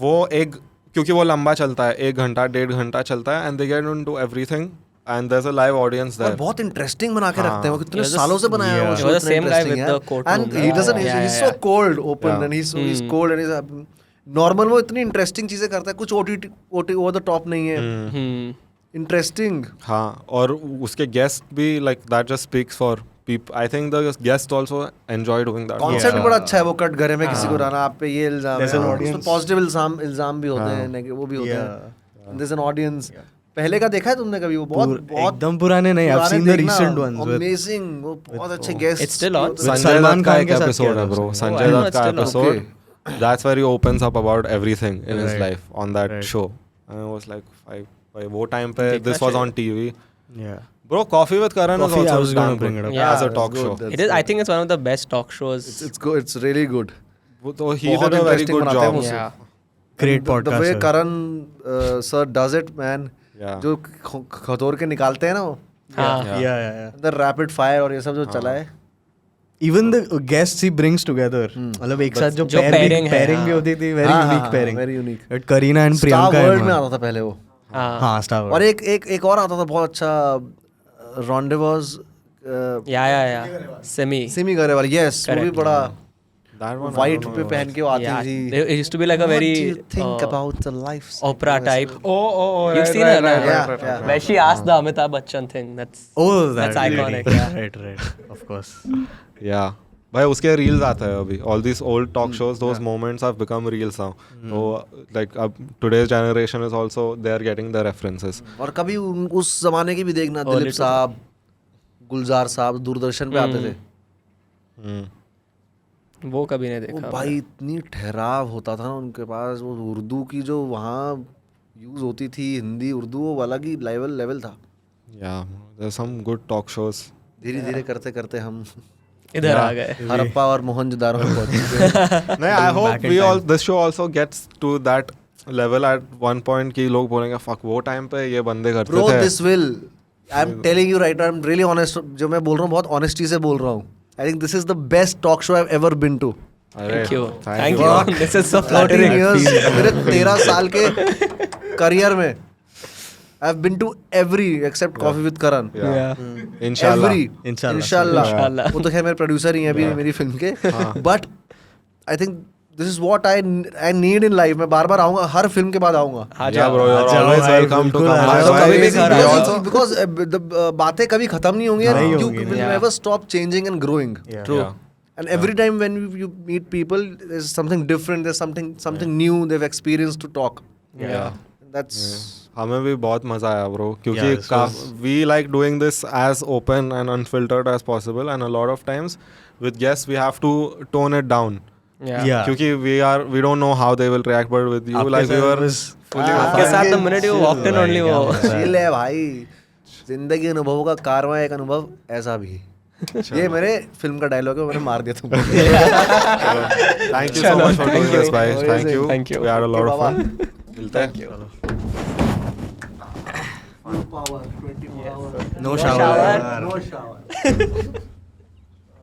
वो क्योंकि वो लंबा चलता है, 1 घंटा 1.5 घंटा चलता है, and they get into everything and there is a live audience और देयर. बहुत इंटरेस्टिंग बना के रखते हैं वो, कितने It was the- सालों से बनाया है वो yeah. show. It was the इतना same guy interesting with है. the courtroom, And he right? doesn't, he's so cold open Yeah. and he's cold and he's normal वो इतनी इंटरेस्टिंग चीजें करता है, कुछ ओटी ओवर द टॉप नहीं है, इंटरेस्टिंग. हाँ, और उसके गेस्ट भी like that just speaks for people. I think the guest also enjoy doing that. Concept बड़ा अच्छा है वो, कट घरे में किसी को डालना, आप पे ये इल्जाम There's है, an उसमें audience. पॉजिटिव इल्जाम भी होते हैं, वो भी होते हैं. There's an audience. पहले का देखा है तुमने कभी? वो बहुत एकदम पुराने नहीं. I've seen the recent ones. with- amazing, वो बहुत अच्छे guest. It's still on. With Sanjay Salman Dutt का खान एक के साथ एपिसोड किया है था ब्रो, उसने. Sanjay I know, Dutt it's का still on. Episode. That's where he opens up about everything in his Right. life on that Right. show. And I was like, वो time पे देखना this was चाहिए. on TV. Yeah. Bro, Coffee with Karan is Coffee, I also was gonna damn bring good it up. Yeah, as a it's talk good. show. That's It is. I good. think it's one of the best talk shows. It's good. It's really good. So he बहुत did a very interesting good बनाते हैं job. वो. Yeah. Great The podcast. way है. Karan sir does it, man. Yeah. जो खतोर के निकालते हैं ना वो, हाँ. Yeah. the rapid fire और ये सब जो चला है. Even the guests he brings together. मतलब एक साथ जो जो pairing है, pairing भी हाँ. होती थी, very हाँ, unique हाँ, pairing. very unique. But Kareena and Star Priyanka. World and में one. आता था पहले वो. हाँ. हाँ, Star World. और एक और आता था बहुत अच्छा, rendezvous, Yeah. Semi. Simi Garewal. Yes, वो भी Correct. बड़ा That one I white don't पे know. पहन के वो आती Yeah. थी. It used to be like a very What do you think about the life? opera type. Oh, You've seen her, right, right? right. Where she asked the Amitabh Bachchan thing. That's Oh, that That's iconic, lady. yeah. Right. Of course. Yeah. भाई उसके reels आते हैं अभी. All these old talk shows, those moments have become reels now. So like today's generation is also they are getting the references. और कभी उस जमाने की भी देखना, Oh, दिलीप little- साहब, गुलजार साहब दूरदर्शन पे आते थे. वो कभी नहीं वो देखा. भाई इतनी ठहराव होता था ना उनके पास, वो उर्दू की जो वहाँ यूज होती थी, हिंदी उर्दू, वो अलग ही लेवल था. Yeah, there's some good talk shows. धीरे धीरे करते करते हम इधर आ गए. हड़प्पा और मोहनजोदारो में पहुंच गए. नहीं, I hope back in we all time. this show also gets to that level at one point कि लोग बोलेंगे fuck वो time पे ये बंदे करते Bro, थे. this will. I'm telling you right now, I'm really honest. जो मैं बोल रहा हूँ बहुत honesty से बोल रहा हूँ. I think this is the best talk show I've ever been to. अरे, Thank you. thank Thank you. you. This is so 13 flattering. years, मेरे 13 साल के करियर में I've been to every except Coffee with Karan. Yeah. Inshallah. Every. Inshallah. Inshallah. वो तो खैर मेरे producer ही हैं अभी मेरी फिल्म के. But I think this is what I need in life. मैं बार बार आऊँगा, हर फिल्म के बाद आऊँगा. आ Yeah, जाओ. bro, you're जाओ always भाई, welcome to बिल्कुल come. आ My जाओ. wife कभी भी is घर आ also- जाओ. Because बातें कभी खत्म नहीं होंगी. नहीं You होंगी, will yeah. never stop changing and growing. Yeah. True. Yeah. And every time when you meet people, there's something different. There's something new they've experienced to talk. Yeah. That's हमें भी बहुत मजा आया ब्रो, Yeah, क्योंकि this was- we like doing this as open and unfiltered as possible, and a lot of times with guests we have to tone it down. Yeah. क्योंकि we don't know how they will react, but with you आपके like we साथ were was fully आपके fine. साथ the minute you walked in only वो. chill है भाई. जिंदगी अनुभवों का कारवां एक अनुभव ऐसा भी. ये मेरे फिल्म का डायलॉग है, मैंने मार दिया तुमको. Thank you so much for doing this, guys. Thank you. Thank you. We had a lot of Baba. fun. मिलते हैं. No shower. No shower.